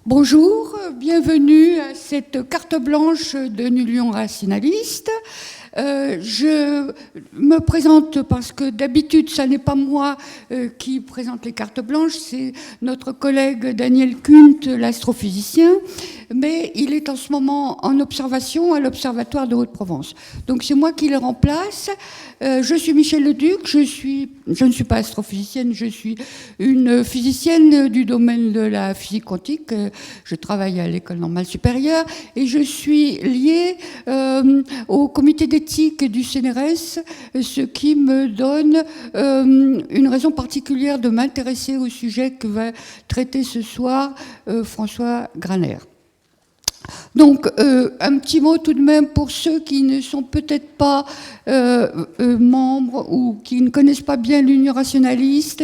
Bonjour, bienvenue à cette carte blanche de l'Union rationaliste. Je me présente parce que d'habitude, ce n'est pas moi qui présente les cartes blanches, c'est notre collègue Daniel Kunt, l'astrophysicien, mais il est en ce moment en observation à l'Observatoire de Haute-Provence. Donc c'est moi qui le remplace. Je suis Michel Leduc, je ne suis pas astrophysicienne, je suis une physicienne du domaine de la physique quantique. Je travaille à l'École normale supérieure et je suis liée au comité d'éthique du CNRS, ce qui me donne une raison particulière de m'intéresser au sujet que va traiter ce soir François Graner. Donc, un petit mot tout de même pour ceux qui ne sont peut-être pas membres ou qui ne connaissent pas bien l'Union rationaliste,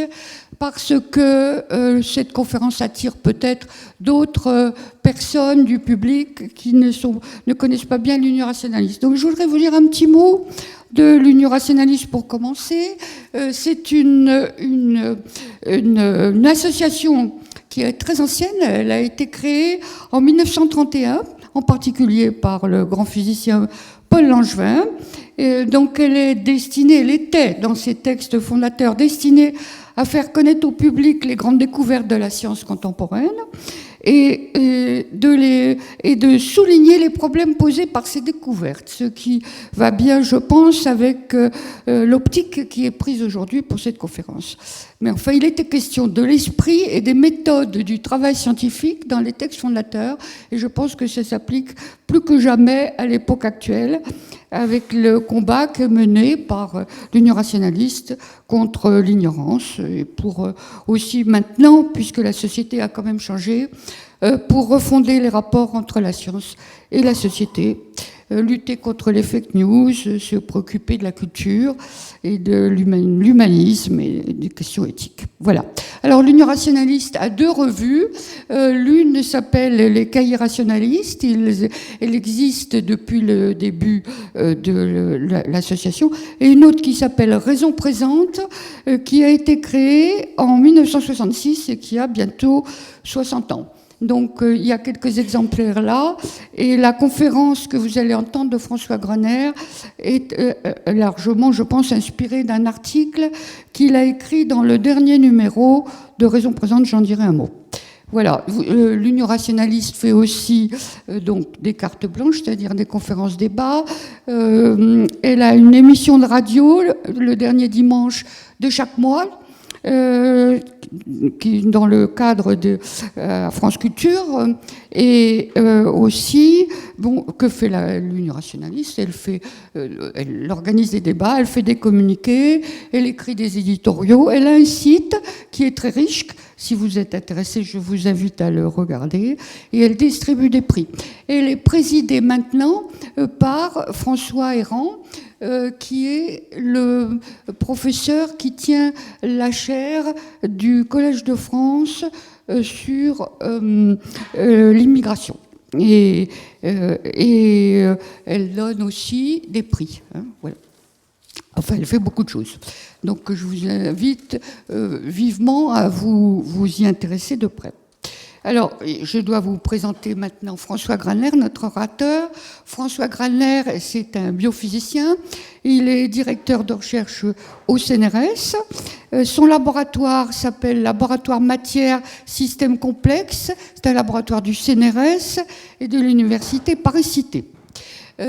parce que cette conférence attire peut-être d'autres personnes du public qui ne connaissent pas bien l'Union rationaliste. Donc, je voudrais vous dire un petit mot de l'Union rationaliste pour commencer. C'est une association qui est très ancienne. Elle a été créée en 1931, en particulier par le grand physicien Paul Langevin. Et donc elle était dans ses textes fondateurs destinée à faire connaître au public les grandes découvertes de la science contemporaine et de souligner les problèmes posés par ces découvertes, ce qui va bien, je pense, avec l'optique qui est prise aujourd'hui pour cette conférence. Mais enfin, il était question de l'esprit et des méthodes du travail scientifique dans les textes fondateurs, et je pense que ça s'applique plus que jamais à l'époque actuelle, avec le combat que mené par l'Union rationaliste contre l'ignorance, et pour aussi maintenant, puisque la société a quand même changé, pour refonder les rapports entre la science et la société, lutter contre les fake news, se préoccuper de la culture et de l'humanisme et des questions éthiques. Voilà. Alors l'Union rationaliste a deux revues. L'une s'appelle Les Cahiers rationalistes. Elle existe depuis le début de l'association. Et une autre qui s'appelle Raison présente, qui a été créée en 1966 et qui a bientôt 60 ans. Donc, il y a quelques exemplaires là. Et la conférence que vous allez entendre de François Graner est largement, je pense, inspirée d'un article qu'il a écrit dans le dernier numéro de Raison présente, j'en dirai un mot. Voilà, l'Union rationaliste fait aussi donc des cartes blanches, c'est-à-dire des conférences débats. Elle a une émission de radio le dernier dimanche de chaque mois. Qui, dans le cadre de France Culture, et aussi, bon, que fait l'Union rationaliste? Elle organise des débats, elle fait des communiqués, elle écrit des éditoriaux, elle a un site qui est très riche. Si vous êtes intéressé, je vous invite à le regarder. Et elle distribue des prix. Elle est présidée maintenant par François Héran, qui est le professeur qui tient la chaire du Collège de France sur l'immigration. Et elle donne aussi des prix. Hein, voilà. Enfin, elle fait beaucoup de choses. Donc, je vous invite vivement à vous y intéresser de près. Alors, je dois vous présenter maintenant François Graner, notre orateur. François Graner, c'est un biophysicien. Il est directeur de recherche au CNRS. Son laboratoire s'appelle Laboratoire Matière Systèmes Complexes. C'est un laboratoire du CNRS et de l'Université Paris-Cité.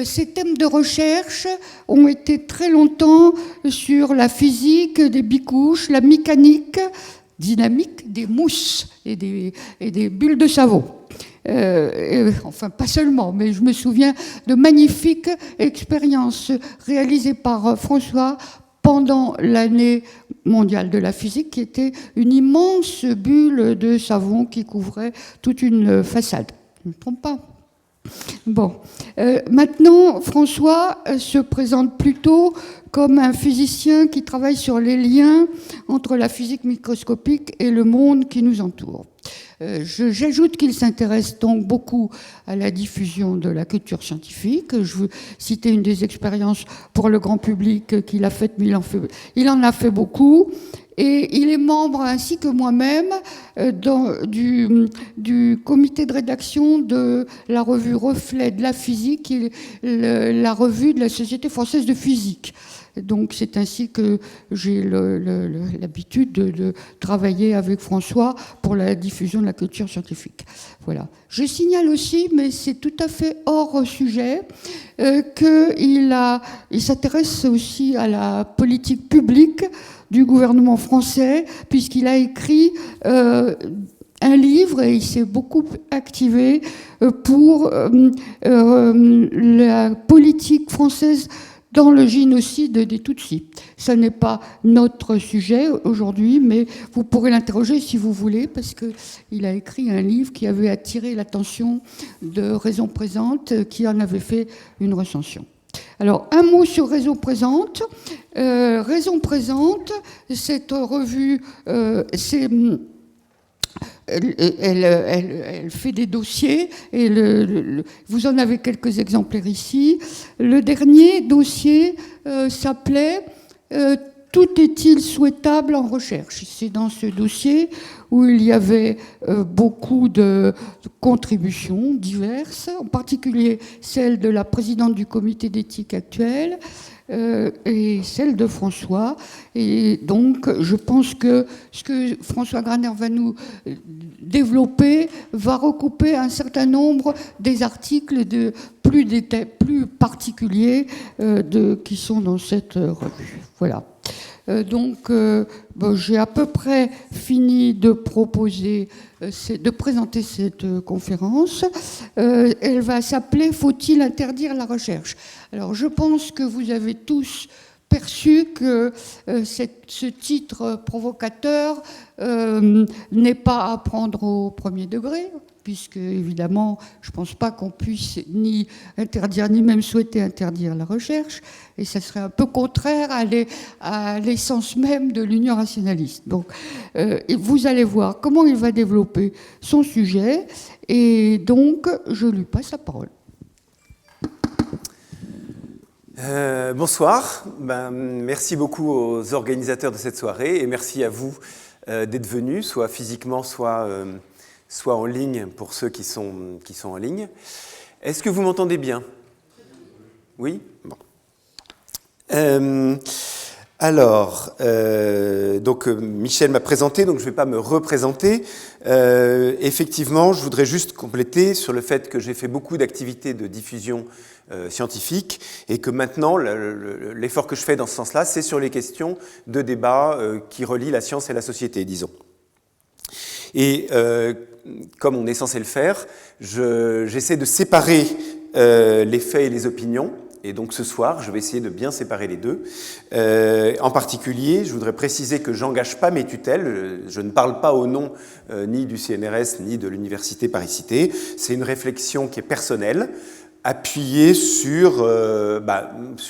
Ces thèmes de recherche ont été très longtemps sur la physique des bicouches, la mécanique dynamique des mousses et des bulles de savon. Enfin, pas seulement, mais je me souviens de magnifiques expériences réalisées par François pendant l'année mondiale de la physique, qui était une immense bulle de savon qui couvrait toute une façade. Je ne me trompe pas. Bon, maintenant, François se présente plutôt comme un physicien qui travaille sur les liens entre la physique microscopique et le monde qui nous entoure. J'ajoute qu'il s'intéresse donc beaucoup à la diffusion de la culture scientifique. Je veux citer une des expériences pour le grand public qu'il a faites, mais il en a fait beaucoup. Et il est membre, ainsi que moi-même, du comité de rédaction de la revue Reflet de la physique, qui est la revue de la Société française de physique. Donc c'est ainsi que j'ai l'habitude de travailler avec François pour la diffusion de la culture scientifique. Voilà. Je signale aussi, mais c'est tout à fait hors sujet, qu'il s'intéresse aussi à la politique publique du gouvernement français, puisqu'il a écrit un livre et il s'est beaucoup activé pour la politique française dans le génocide des Tutsis. Ce n'est pas notre sujet aujourd'hui, mais vous pourrez l'interroger si vous voulez, parce qu'il a écrit un livre qui avait attiré l'attention de Raison Présente, qui en avait fait une recension. Alors, un mot sur Raison Présente. Raison Présente, cette revue, elle fait des dossiers, et vous en avez quelques exemplaires ici. Le dernier dossier s'appelait « Tout est-il souhaitable en recherche ?» C'est dans ce dossier où il y avait beaucoup de contributions diverses, en particulier celle de la présidente du comité d'éthique actuelle, et celle de François. Et donc, je pense que ce que François Graner va nous développer va recouper un certain nombre des articles plus particuliers qui sont dans cette revue. Voilà. J'ai à peu près fini de présenter cette conférence. Elle va s'appeler « Faut-il interdire la recherche ?» Alors, je pense que vous avez tous perçu que ce titre provocateur n'est pas à prendre au premier degré, puisque, évidemment, je ne pense pas qu'on puisse ni interdire, ni même souhaiter interdire la recherche, et ça serait un peu contraire à l'essence même de l'Union rationaliste. Donc, vous allez voir comment il va développer son sujet, et donc, je lui passe la parole. Bonsoir, merci beaucoup aux organisateurs de cette soirée et merci à vous d'être venus, soit physiquement, soit en ligne pour ceux qui sont en ligne. Est-ce que vous m'entendez bien? Oui? Bon. Donc Michel m'a présenté, donc je ne vais pas me représenter. Effectivement, je voudrais juste compléter sur le fait que j'ai fait beaucoup d'activités de diffusion scientifique et que maintenant, l'effort que je fais dans ce sens-là, c'est sur les questions de débat qui relient la science et la société, disons. Et comme on est censé le faire, j'essaie de séparer les faits et les opinions. Et donc ce soir, je vais essayer de bien séparer les deux. En particulier, je voudrais préciser que je n'engage pas mes tutelles. Je ne parle pas au nom ni du CNRS ni de l'Université Paris-Cité. C'est une réflexion qui est personnelle, appuyée sur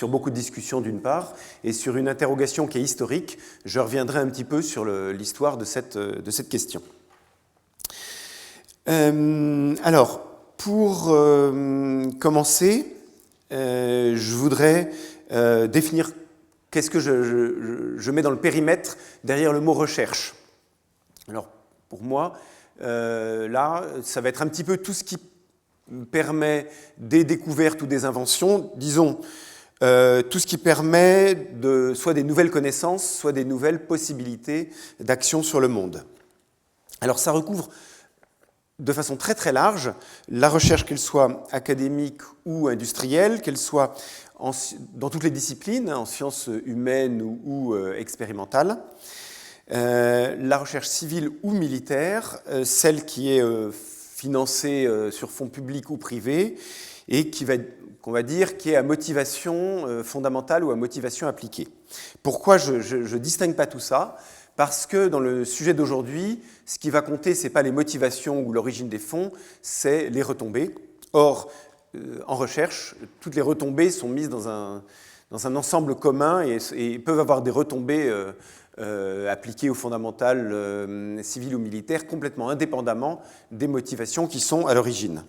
beaucoup de discussions d'une part, et sur une interrogation qui est historique. Je reviendrai un petit peu sur l'histoire de cette question. Alors, pour commencer, je voudrais définir qu'est-ce que je mets dans le périmètre derrière le mot recherche. Alors, pour moi, là, ça va être un petit peu tout ce qui permet des découvertes ou des inventions, disons, tout ce qui permet soit des nouvelles connaissances, soit des nouvelles possibilités d'action sur le monde. Alors, ça recouvre de façon très très large la recherche, qu'elle soit académique ou industrielle, qu'elle soit dans toutes les disciplines, en sciences humaines ou expérimentales, la recherche civile ou militaire, celle qui est financée sur fonds publics ou privés et qu'on va dire qui est à motivation fondamentale ou à motivation appliquée. Pourquoi je ne distingue pas tout ça ? Parce que dans le sujet d'aujourd'hui, ce qui va compter, ce n'est pas les motivations ou l'origine des fonds, c'est les retombées. Or, en recherche, toutes les retombées sont mises dans un ensemble commun et peuvent avoir des retombées appliquées aux fondamentales civiles ou militaires complètement indépendamment des motivations qui sont à l'origine.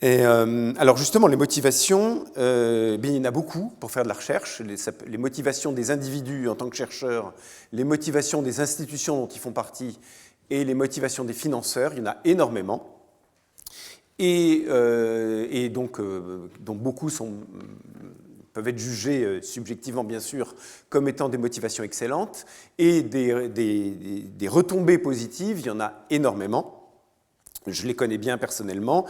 Et, alors justement, les motivations, bien, il y en a beaucoup pour faire de la recherche. Les motivations des individus en tant que chercheurs, les motivations des institutions dont ils font partie et les motivations des financeurs, il y en a énormément. Et donc, dont beaucoup peuvent être jugés subjectivement, bien sûr, comme étant des motivations excellentes. Et des retombées positives, il y en a énormément. Je les connais bien personnellement,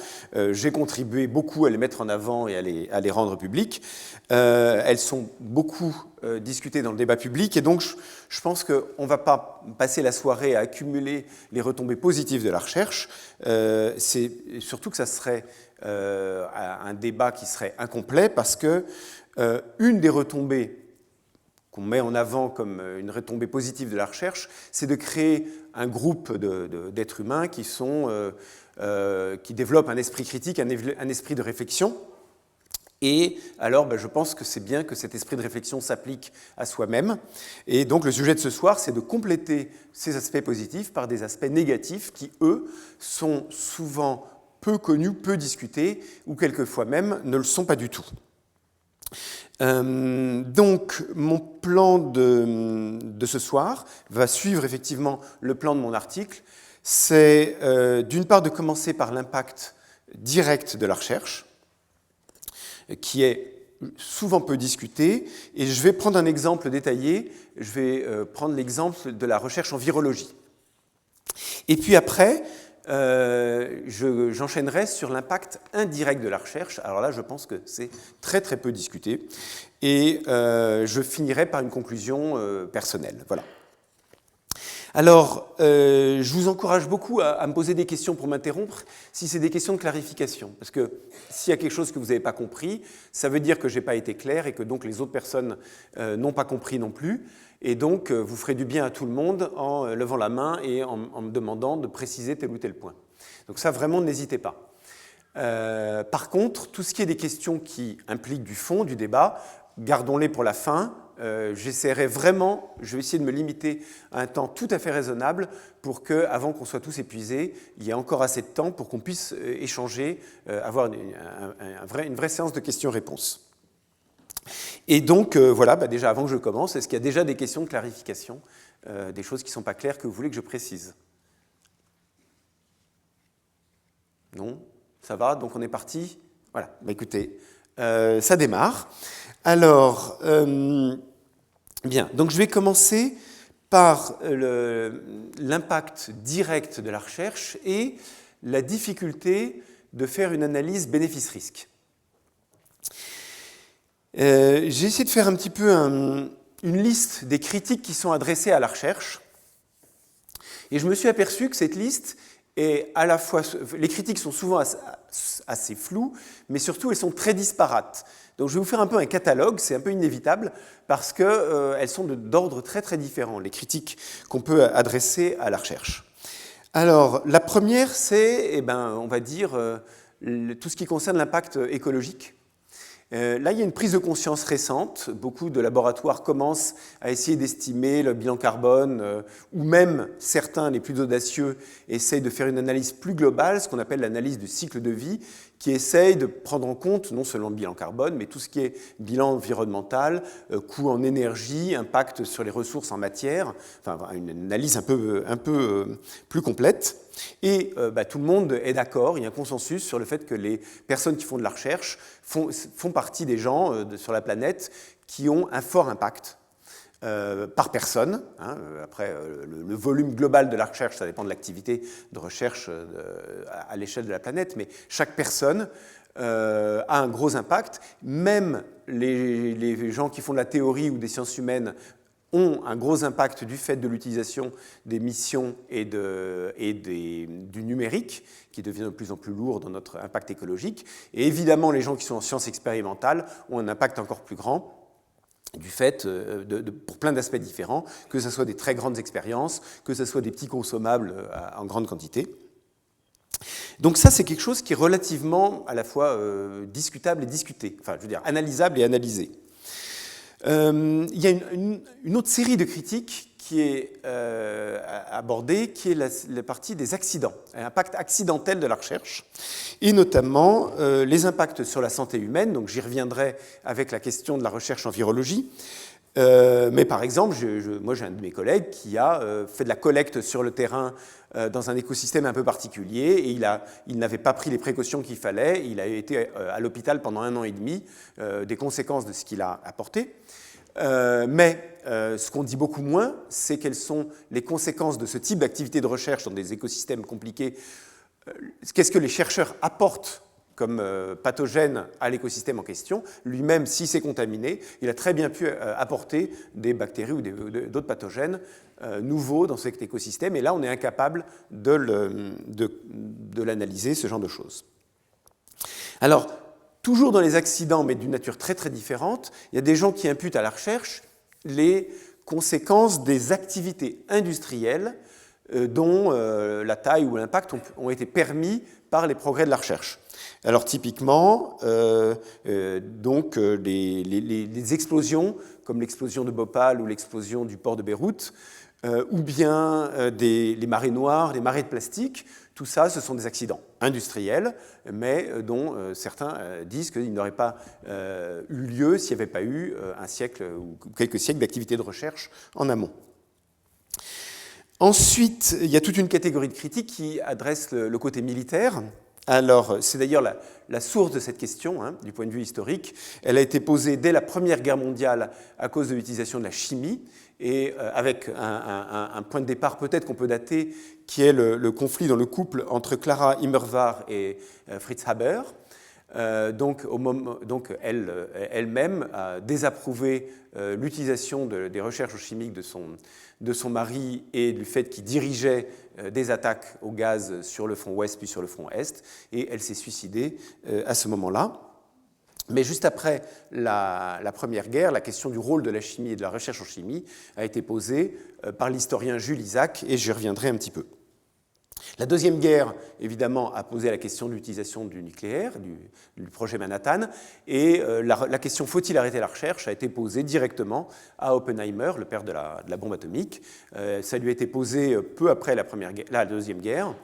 j'ai contribué beaucoup à les mettre en avant et à les rendre publiques. Elles sont beaucoup discutées dans le débat public et donc je pense qu'on ne va pas passer la soirée à accumuler les retombées positives de la recherche. C'est surtout que ça serait un débat qui serait incomplet parce que une des retombées qu'on met en avant comme une retombée positive de la recherche, c'est de créer un groupe d'êtres humains qui développent un esprit critique, un esprit de réflexion. Et alors, je pense que c'est bien que cet esprit de réflexion s'applique à soi-même. Et donc, le sujet de ce soir, c'est de compléter ces aspects positifs par des aspects négatifs qui, eux, sont souvent peu connus, peu discutés, ou quelquefois même ne le sont pas du tout. Donc, mon plan de ce soir va suivre effectivement le plan de mon article. C'est d'une part de commencer par l'impact direct de la recherche, qui est souvent peu discuté, et je vais prendre un exemple détaillé. Je vais prendre l'exemple de la recherche en virologie. Et puis après, j'enchaînerai sur l'impact indirect de la recherche. Alors là, je pense que c'est très très peu discuté. Et je finirai par une conclusion personnelle. Voilà. Alors, je vous encourage beaucoup à me poser des questions pour m'interrompre, si c'est des questions de clarification. Parce que s'il y a quelque chose que vous n'avez pas compris, ça veut dire que je n'ai pas été clair et que donc les autres personnes n'ont pas compris non plus. Et donc, vous ferez du bien à tout le monde en levant la main et en me demandant de préciser tel ou tel point. Donc ça, vraiment, n'hésitez pas. Par contre, tout ce qui est des questions qui impliquent du fond, du débat, gardons-les pour la fin. J'essaierai vraiment, je vais essayer de me limiter à un temps tout à fait raisonnable pour qu'avant qu'on soit tous épuisés, il y ait encore assez de temps pour qu'on puisse échanger, avoir une vraie séance de questions-réponses. Et donc, voilà, déjà avant que je commence, est-ce qu'il y a déjà des questions de clarification, des choses qui ne sont pas claires que vous voulez que je précise? Non? Ça va? Donc on est parti? Voilà, écoutez, ça démarre. Alors, bien, donc je vais commencer par l'impact direct de la recherche et la difficulté de faire une analyse bénéfice-risque. J'ai essayé de faire un petit peu une liste des critiques qui sont adressées à la recherche et je me suis aperçu que cette liste est à la fois... Les critiques sont souvent assez floues, mais surtout elles sont très disparates. Donc je vais vous faire un peu un catalogue, c'est un peu inévitable, parce qu'elles sont d'ordre très très différent, les critiques qu'on peut adresser à la recherche. Alors, la première, c'est, on va dire, tout ce qui concerne l'impact écologique. Là, il y a une prise de conscience récente. Beaucoup de laboratoires commencent à essayer d'estimer le bilan carbone, ou même certains, les plus audacieux, essayent de faire une analyse plus globale, ce qu'on appelle l'analyse du cycle de vie, qui essaye de prendre en compte non seulement le bilan carbone, mais tout ce qui est bilan environnemental, coût en énergie, impact sur les ressources en matière, enfin une analyse un peu plus complète. Et tout le monde est d'accord, il y a un consensus sur le fait que les personnes qui font de la recherche font partie des gens sur la planète qui ont un fort impact par personne. Après, le volume global de la recherche, ça dépend de l'activité de recherche à l'échelle de la planète, mais chaque personne a un gros impact. Même les gens qui font de la théorie ou des sciences humaines ont un gros impact du fait de l'utilisation des missions et du numérique, qui devient de plus en plus lourd dans notre impact écologique. Et évidemment, les gens qui sont en sciences expérimentales ont un impact encore plus grand, du fait, pour plein d'aspects différents, que ce soit des très grandes expériences, que ce soit des petits consommables en grande quantité. Donc ça, c'est quelque chose qui est relativement à la fois discutable et discuté, enfin, je veux dire, analysable et analysé. Il y a une autre série de critiques qui est abordée, qui est la partie des accidents, l'impact accidentel de la recherche, et notamment les impacts sur la santé humaine. Donc j'y reviendrai avec la question de la recherche en virologie. Mais par exemple, moi j'ai un de mes collègues qui a fait de la collecte sur le terrain dans un écosystème un peu particulier, et il n'avait pas pris les précautions qu'il fallait. Il a été à l'hôpital pendant 1 an et demi, des conséquences de ce qu'il a apporté. Mais ce qu'on dit beaucoup moins, c'est quelles sont les conséquences de ce type d'activité de recherche dans des écosystèmes compliqués. Qu'est-ce que les chercheurs apportent comme pathogène à l'écosystème en question. Lui-même, si c'est contaminé, il a très bien pu apporter des bactéries ou d'autres pathogènes nouveaux dans cet écosystème, et là, on est incapable de l'analyser, ce genre de choses. Alors, toujours dans les accidents, mais d'une nature très très différente, il y a des gens qui imputent à la recherche les conséquences des activités industrielles dont la taille ou l'impact ont été permis par les progrès de la recherche. Alors typiquement, les explosions, comme l'explosion de Bhopal ou l'explosion du port de Beyrouth, ou bien les marées noires, les marées de plastique, tout ça, ce sont des accidents industriels, mais dont certains disent qu'ils n'auraient pas eu lieu s'il n'y avait pas eu un siècle ou quelques siècles d'activité de recherche en amont. Ensuite, il y a toute une catégorie de critiques qui adresse le côté militaire. Alors, c'est d'ailleurs la source de cette question, hein, du point de vue historique. Elle a été posée dès la Première Guerre mondiale à cause de l'utilisation de la chimie, et avec un point de départ peut-être qu'on peut dater, qui est le conflit dans le couple entre Clara Immerwahr et Fritz Haber. Donc elle-même a désapprouvé l'utilisation des recherches chimiques de son mari et du fait qu'il dirigeait des attaques au gaz sur le front ouest puis sur le front est, et elle s'est suicidée à ce moment-là. Mais juste après la Première Guerre, la question du rôle de la chimie et de la recherche en chimie a été posée par l'historien Jules Isaac, et j'y reviendrai un petit peu. La Deuxième Guerre, évidemment, a posé la question de l'utilisation du nucléaire, du projet Manhattan, et la question « faut-il arrêter la recherche ?» a été posée directement à Oppenheimer, le père de la bombe atomique. Ça lui a été posé peu après la Deuxième Guerre,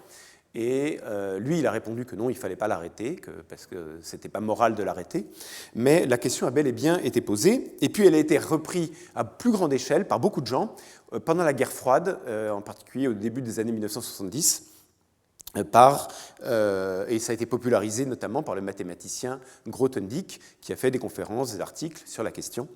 et lui, il a répondu que non, il ne fallait pas l'arrêter, parce que ce n'était pas moral de l'arrêter, mais la question a bel et bien été posée, et puis elle a été reprise à plus grande échelle par beaucoup de gens pendant la guerre froide, en particulier au début des années 1970, et ça a été popularisé notamment par le mathématicien Grothendieck, qui a fait des conférences, des articles sur la question.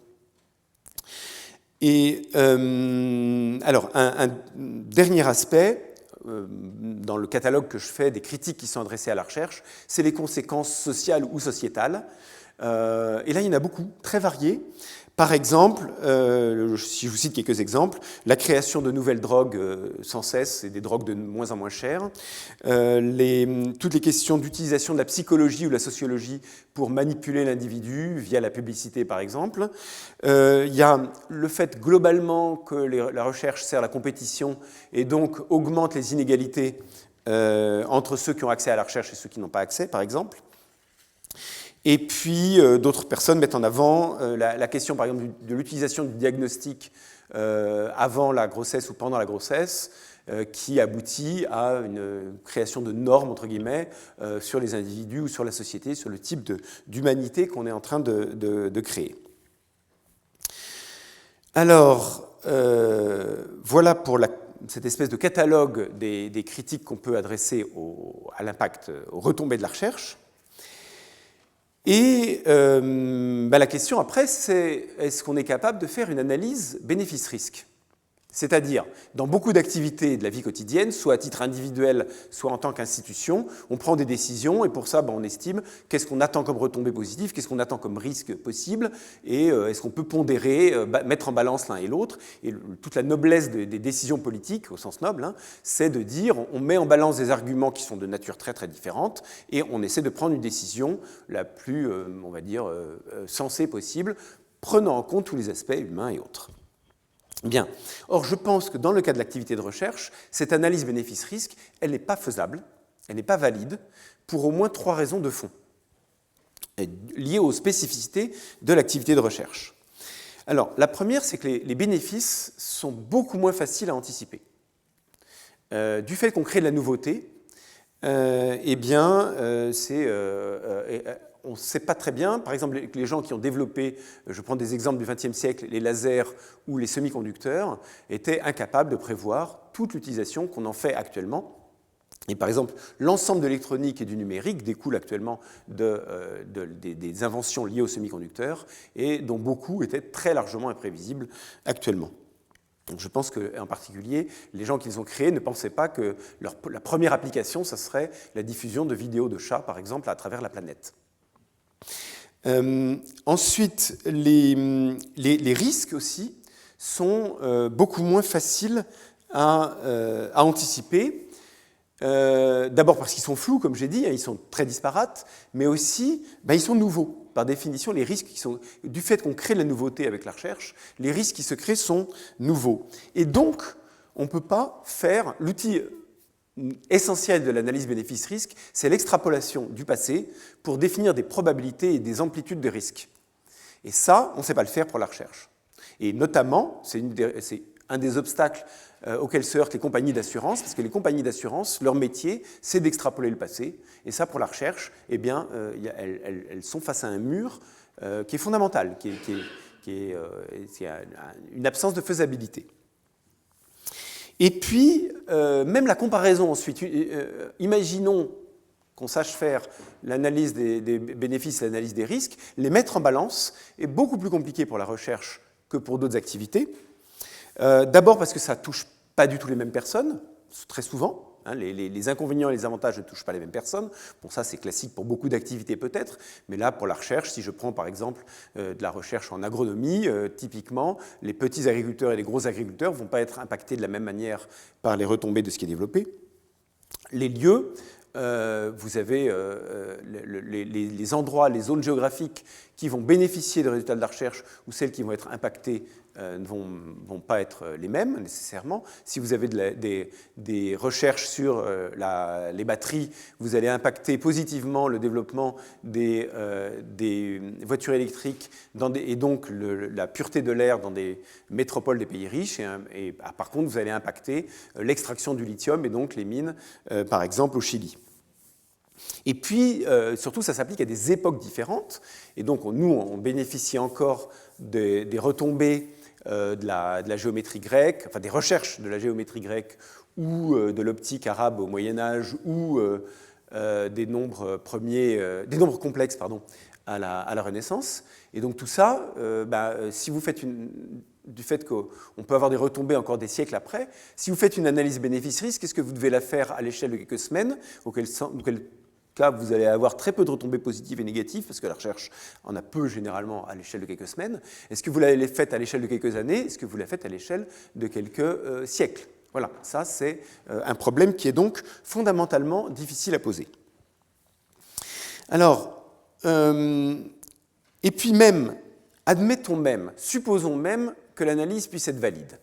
Et alors, un dernier aspect, dans le catalogue que je fais des critiques qui sont adressées à la recherche, c'est les conséquences sociales ou sociétales. Et là, il y en a beaucoup, très variées. Par exemple, si je vous cite quelques exemples, la création de nouvelles drogues sans cesse et des drogues de moins en moins chères, toutes les questions d'utilisation de la psychologie ou de la sociologie pour manipuler l'individu via la publicité, par exemple. Il y a le fait globalement que la recherche sert à la compétition et donc augmente les inégalités entre ceux qui ont accès à la recherche et ceux qui n'ont pas accès, par exemple. Et puis, d'autres personnes mettent en avant la question, par exemple, de l'utilisation du diagnostic avant la grossesse ou pendant la grossesse, qui aboutit à une création de normes, entre guillemets, sur les individus ou sur la société, sur le type d'humanité qu'on est en train de créer. Alors, voilà pour cette espèce de catalogue des critiques qu'on peut adresser à l'impact, aux retombées de la recherche. Et la question après, c'est est-ce qu'on est capable de faire une analyse bénéfice-risque ? C'est-à-dire, dans beaucoup d'activités de la vie quotidienne, soit à titre individuel, soit en tant qu'institution, on prend des décisions et pour ça, on estime qu'est-ce qu'on attend comme retombée positive, qu'est-ce qu'on attend comme risque possible et est-ce qu'on peut pondérer, mettre en balance l'un et l'autre. Et toute la noblesse des décisions politiques, au sens noble, hein, c'est de dire on met en balance des arguments qui sont de nature très très différente et on essaie de prendre une décision la plus, on va dire, sensée possible, prenant en compte tous les aspects humains et autres. Bien. Or, je pense que dans le cas de l'activité de recherche, cette analyse bénéfice-risque, elle n'est pas faisable, elle n'est pas valide, pour au moins 3 raisons de fond, liées aux spécificités de l'activité de recherche. Alors, la première, c'est que les bénéfices sont beaucoup moins faciles à anticiper. Du fait qu'on crée de la nouveauté, eh bien, on ne sait pas très bien, par exemple, les gens qui ont développé, je prends des exemples du XXe siècle, les lasers ou les semi-conducteurs, étaient incapables de prévoir toute l'utilisation qu'on en fait actuellement. Et par exemple, l'ensemble de l'électronique et du numérique découle actuellement des inventions liées aux semi-conducteurs et dont beaucoup étaient très largement imprévisibles actuellement. Donc je pense qu'en particulier, les gens qui les ont créés ne pensaient pas que la première application, ça serait la diffusion de vidéos de chats, par exemple, à travers la planète. Ensuite, les risques aussi sont beaucoup moins faciles à anticiper. D'abord parce qu'ils sont flous, comme j'ai dit, ils sont très disparates, mais aussi ils sont nouveaux. Par définition, les risques du fait qu'on crée de la nouveauté avec la recherche, les risques qui se créent sont nouveaux. Et donc, on ne peut pas faire l'outil essentiel de l'analyse bénéfice-risque, c'est l'extrapolation du passé pour définir des probabilités et des amplitudes de risques. Et ça, on ne sait pas le faire pour la recherche. Et notamment, c'est un des obstacles auxquels se heurtent les compagnies d'assurance, parce que les compagnies d'assurance, leur métier, c'est d'extrapoler le passé. Et ça, pour la recherche, eh bien, elles sont face à un mur qui est fondamental, qui est une absence de faisabilité. Et puis, même la comparaison ensuite, imaginons qu'on sache faire l'analyse des bénéfices et l'analyse des risques, les mettre en balance est beaucoup plus compliqué pour la recherche que pour d'autres activités. D'abord parce que ça ne touche pas du tout les mêmes personnes, très souvent. Les inconvénients et les avantages ne touchent pas les mêmes personnes. Bon, ça, c'est classique pour beaucoup d'activités peut-être, mais là, pour la recherche, si je prends par exemple de la recherche en agronomie, typiquement, les petits agriculteurs et les gros agriculteurs ne vont pas être impactés de la même manière par les retombées de ce qui est développé. Les lieux, vous avez les endroits, les zones géographiques qui vont bénéficier de résultats de la recherche ou celles qui vont être impactées ne vont pas être les mêmes nécessairement. Si vous avez des recherches sur les batteries, vous allez impacter positivement le développement des voitures électriques et donc la pureté de l'air dans des métropoles des pays riches. Par contre, vous allez impacter l'extraction du lithium et donc les mines, par exemple au Chili. Et puis, surtout, ça s'applique à des époques différentes. Et donc, nous, on bénéficie encore des retombées de la géométrie grecque, enfin des recherches de la géométrie grecque ou de l'optique arabe au Moyen-Âge ou des nombres complexes à la Renaissance. Et donc, tout ça, si vous faites du fait qu'on peut avoir des retombées encore des siècles après, si vous faites une analyse bénéfice-risque, est-ce que vous devez la faire à l'échelle de quelques semaines, auquel cas, vous allez avoir très peu de retombées positives et négatives, parce que la recherche en a peu généralement à l'échelle de quelques semaines. Est-ce que vous l'avez faite à l'échelle de quelques années? Est-ce que vous la faites à l'échelle de quelques siècles? Voilà, ça c'est un problème qui est donc fondamentalement difficile à poser. Alors, et puis même, supposons même que l'analyse puisse être valide.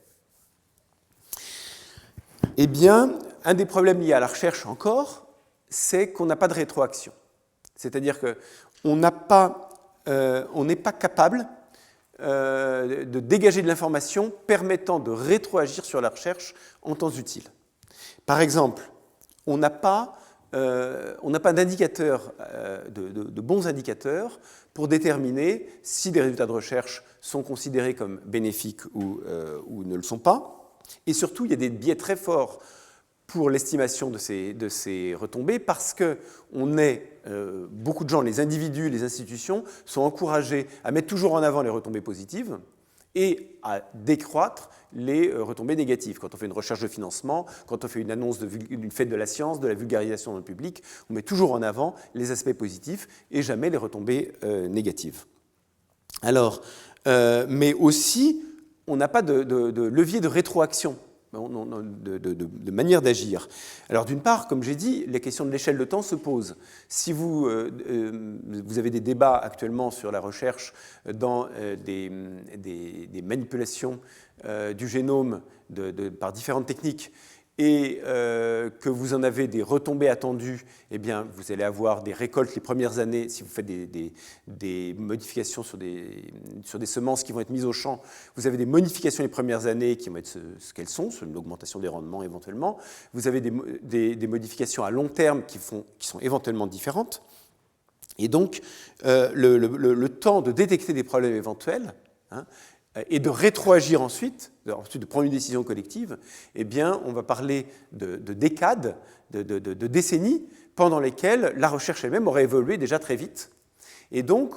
Eh bien, un des problèmes liés à la recherche encore, c'est qu'on n'a pas de rétroaction. C'est-à-dire qu'on n'est pas capable de dégager de l'information permettant de rétroagir sur la recherche en temps utile. Par exemple, on n'a pas d'indicateurs, de bons indicateurs pour déterminer si des résultats de recherche sont considérés comme bénéfiques ou ne le sont pas. Et surtout, il y a des biais très forts pour l'estimation de ces retombées, parce que beaucoup de gens, les individus, les institutions, sont encouragés à mettre toujours en avant les retombées positives et à décroître les retombées négatives. Quand on fait une recherche de financement, quand on fait une annonce d'une fête de la science, de la vulgarisation dans le public, on met toujours en avant les aspects positifs et jamais les retombées négatives. Alors, mais aussi, on n'a pas de levier de rétroaction, de manière d'agir. Alors d'une part, comme j'ai dit, la question de l'échelle de temps se pose. Si vous avez des débats actuellement sur la recherche dans des manipulations du génome par différentes techniques, et que vous en avez des retombées attendues, eh bien, vous allez avoir des récoltes les premières années, si vous faites des modifications sur des semences qui vont être mises au champ, vous avez des modifications les premières années qui vont être ce qu'elles sont, sur une augmentation des rendements éventuellement. Vous avez des modifications à long terme qui sont éventuellement différentes. Et donc, le temps de détecter des problèmes éventuels, hein, et de rétroagir ensuite, de prendre une décision collective, eh bien, on va parler de décades, de décennies, pendant lesquelles la recherche elle-même aurait évolué déjà très vite. Et donc,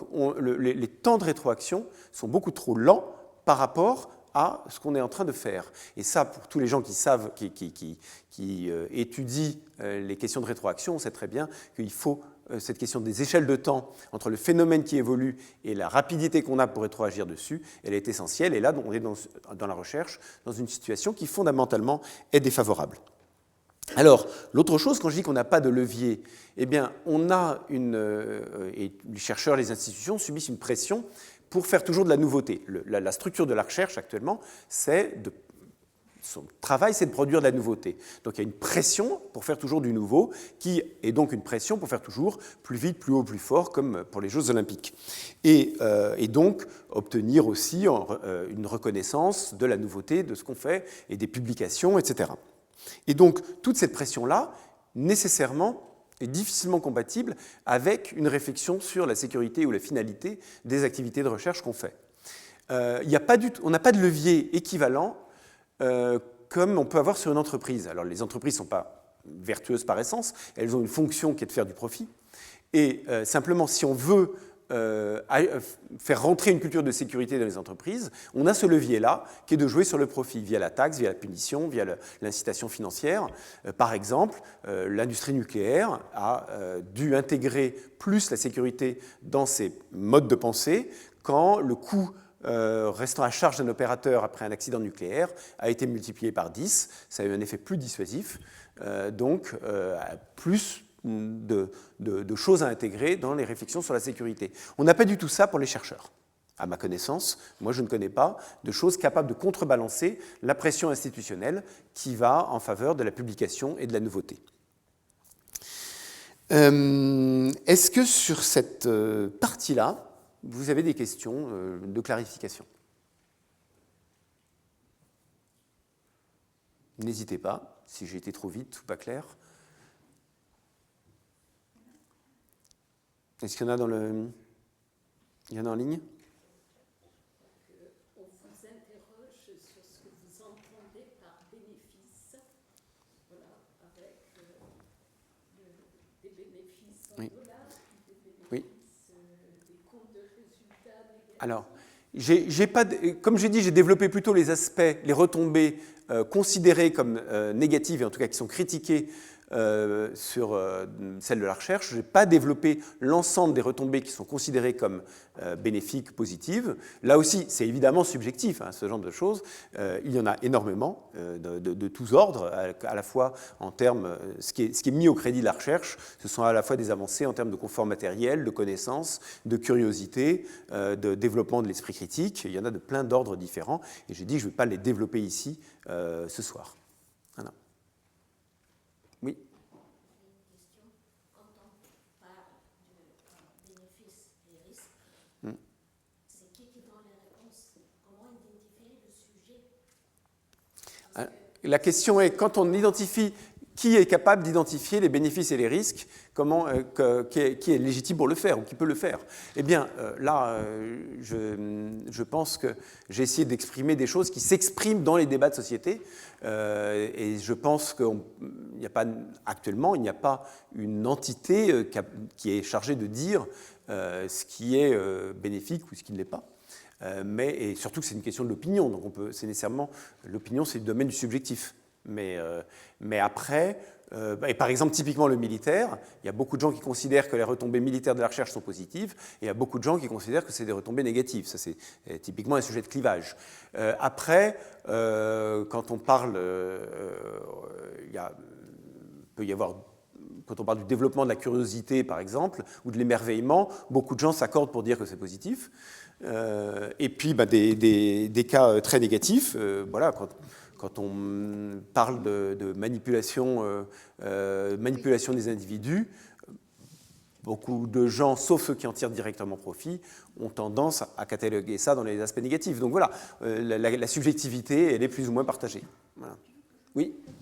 les temps de rétroaction sont beaucoup trop lents par rapport à ce qu'on est en train de faire. Et ça, pour tous les gens qui savent, qui étudient les questions de rétroaction, on sait très bien qu'il faut cette question des échelles de temps entre le phénomène qui évolue et la rapidité qu'on a pour rétroagir dessus, elle est essentielle. Et là, on est dans la recherche dans une situation qui fondamentalement est défavorable. Alors, l'autre chose, quand je dis qu'on n'a pas de levier, eh bien, on a et les chercheurs, les institutions subissent une pression pour faire toujours de la nouveauté. La structure de la recherche actuellement, son travail, c'est de produire de la nouveauté. Donc il y a une pression pour faire toujours du nouveau, qui est donc une pression pour faire toujours plus vite, plus haut, plus fort, comme pour les Jeux Olympiques. Et donc obtenir aussi une reconnaissance de la nouveauté, de ce qu'on fait, et des publications, etc. Et donc toute cette pression-là, nécessairement, est difficilement compatible avec une réflexion sur la sécurité ou la finalité des activités de recherche qu'on fait. On n'a pas de levier équivalent comme on peut avoir sur une entreprise. Alors les entreprises ne sont pas vertueuses par essence, elles ont une fonction qui est de faire du profit. Et simplement, si on veut faire rentrer une culture de sécurité dans les entreprises, on a ce levier-là qui est de jouer sur le profit, via la taxe, via la punition, via l'incitation financière. Par exemple, l'industrie nucléaire a dû intégrer plus la sécurité dans ses modes de pensée quand le coût restant à charge d'un opérateur après un accident nucléaire a été multiplié par 10. Ça a eu un effet plus dissuasif, donc plus de choses à intégrer dans les réflexions sur la sécurité. On n'a pas du tout ça pour les chercheurs. À ma connaissance, moi je ne connais pas de choses capables de contrebalancer la pression institutionnelle qui va en faveur de la publication et de la nouveauté. Est-ce que sur cette partie-là, vous avez des questions de clarification? N'hésitez pas, si j'ai été trop vite ou pas clair. Est-ce qu'il y en a Il y en a en ligne? On vous interroge sur ce que vous entendez par bénéfice, voilà, avec des bénéfices en dollars, des bénéfices, des comptes de résultats négatifs. Alors, comme j'ai dit, j'ai développé plutôt les aspects, les retombées considérées comme négatives, et en tout cas qui sont critiquées sur celle de la recherche. Je n'ai pas développé l'ensemble des retombées qui sont considérées comme bénéfiques, positives. Là aussi, c'est évidemment subjectif, hein, ce genre de choses. Il y en a énormément de tous ordres, à la fois en termes, ce qui est mis au crédit de la recherche, ce sont à la fois des avancées en termes de confort matériel, de connaissances, de curiosité, de développement de l'esprit critique. Il y en a de plein d'ordres différents, et j'ai dit que je ne vais pas les développer ici ce soir. Voilà. Oui. J'ai une question. Quand on parle de bénéfices et risques, c'est qui donne les réponses? Comment identifier le sujet? La question est, quand on identifie, qui est capable d'identifier les bénéfices et les risques, qui est légitime pour le faire ou qui peut le faire? Eh bien, là, je pense que j'ai essayé d'exprimer des choses qui s'expriment dans les débats de société, et je pense qu'actuellement, il n'y a pas une entité qui est chargée de dire ce qui est bénéfique ou ce qui ne l'est pas. Et surtout que c'est une question de l'opinion, donc c'est nécessairement, l'opinion c'est le domaine du subjectif. Mais après, et par exemple, typiquement le militaire, il y a beaucoup de gens qui considèrent que les retombées militaires de la recherche sont positives, et il y a beaucoup de gens qui considèrent que c'est des retombées négatives. Ça, c'est typiquement un sujet de clivage. Après, quand on parle, peut y avoir, quand on parle du développement de la curiosité, par exemple, ou de l'émerveillement, beaucoup de gens s'accordent pour dire que c'est positif. Et puis, des cas très négatifs, voilà, quand on parle de manipulation, manipulation des individus, beaucoup de gens, sauf ceux qui en tirent directement profit, ont tendance à cataloguer ça dans les aspects négatifs. Donc voilà, la subjectivité, elle est plus ou moins partagée. Voilà. Oui ? Quand vous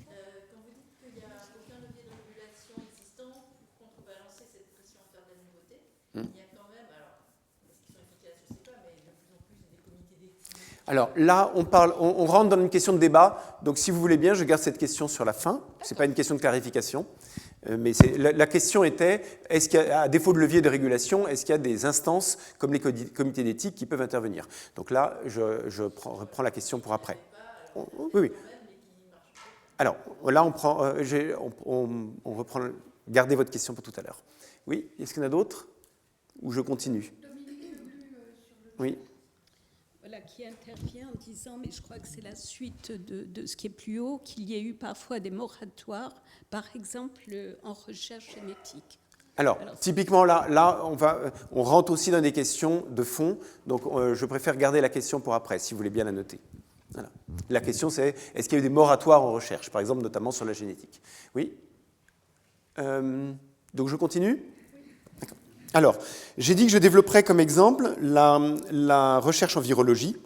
dites qu'il n'y a aucun levier de régulation existant pour contrebalancer cette pression à faire de la nouveauté, il y a quand même, alors, est-ce qu'ils sont efficaces, je ne sais pas, mais de plus en plus des comités d'éthique. Alors là, on rentre dans une question de débat, donc si vous voulez bien, je garde cette question sur la fin. Ce n'est pas une question de clarification. Mais la question était, est-ce qu'à défaut de levier de régulation, est-ce qu'il y a des instances comme les comités d'éthique qui peuvent intervenir? Donc là, je reprends la question pour après. Oui, oui. Alors là, on reprend. Gardez votre question pour tout à l'heure. Oui, est-ce qu'il y en a d'autres? Ou je continue? Oui. Voilà, qui intervient en disant, mais je crois que c'est la suite de ce qui est plus haut, qu'il y ait eu parfois des moratoires, par exemple en recherche génétique. Alors typiquement, là on rentre aussi dans des questions de fond, donc je préfère garder la question pour après, si vous voulez bien la noter. Voilà. La question, c'est, est-ce qu'il y a eu des moratoires en recherche, par exemple, notamment sur la génétique? Oui. Donc je continue? D'accord. Alors, j'ai dit que je développerais comme exemple la recherche en virologie.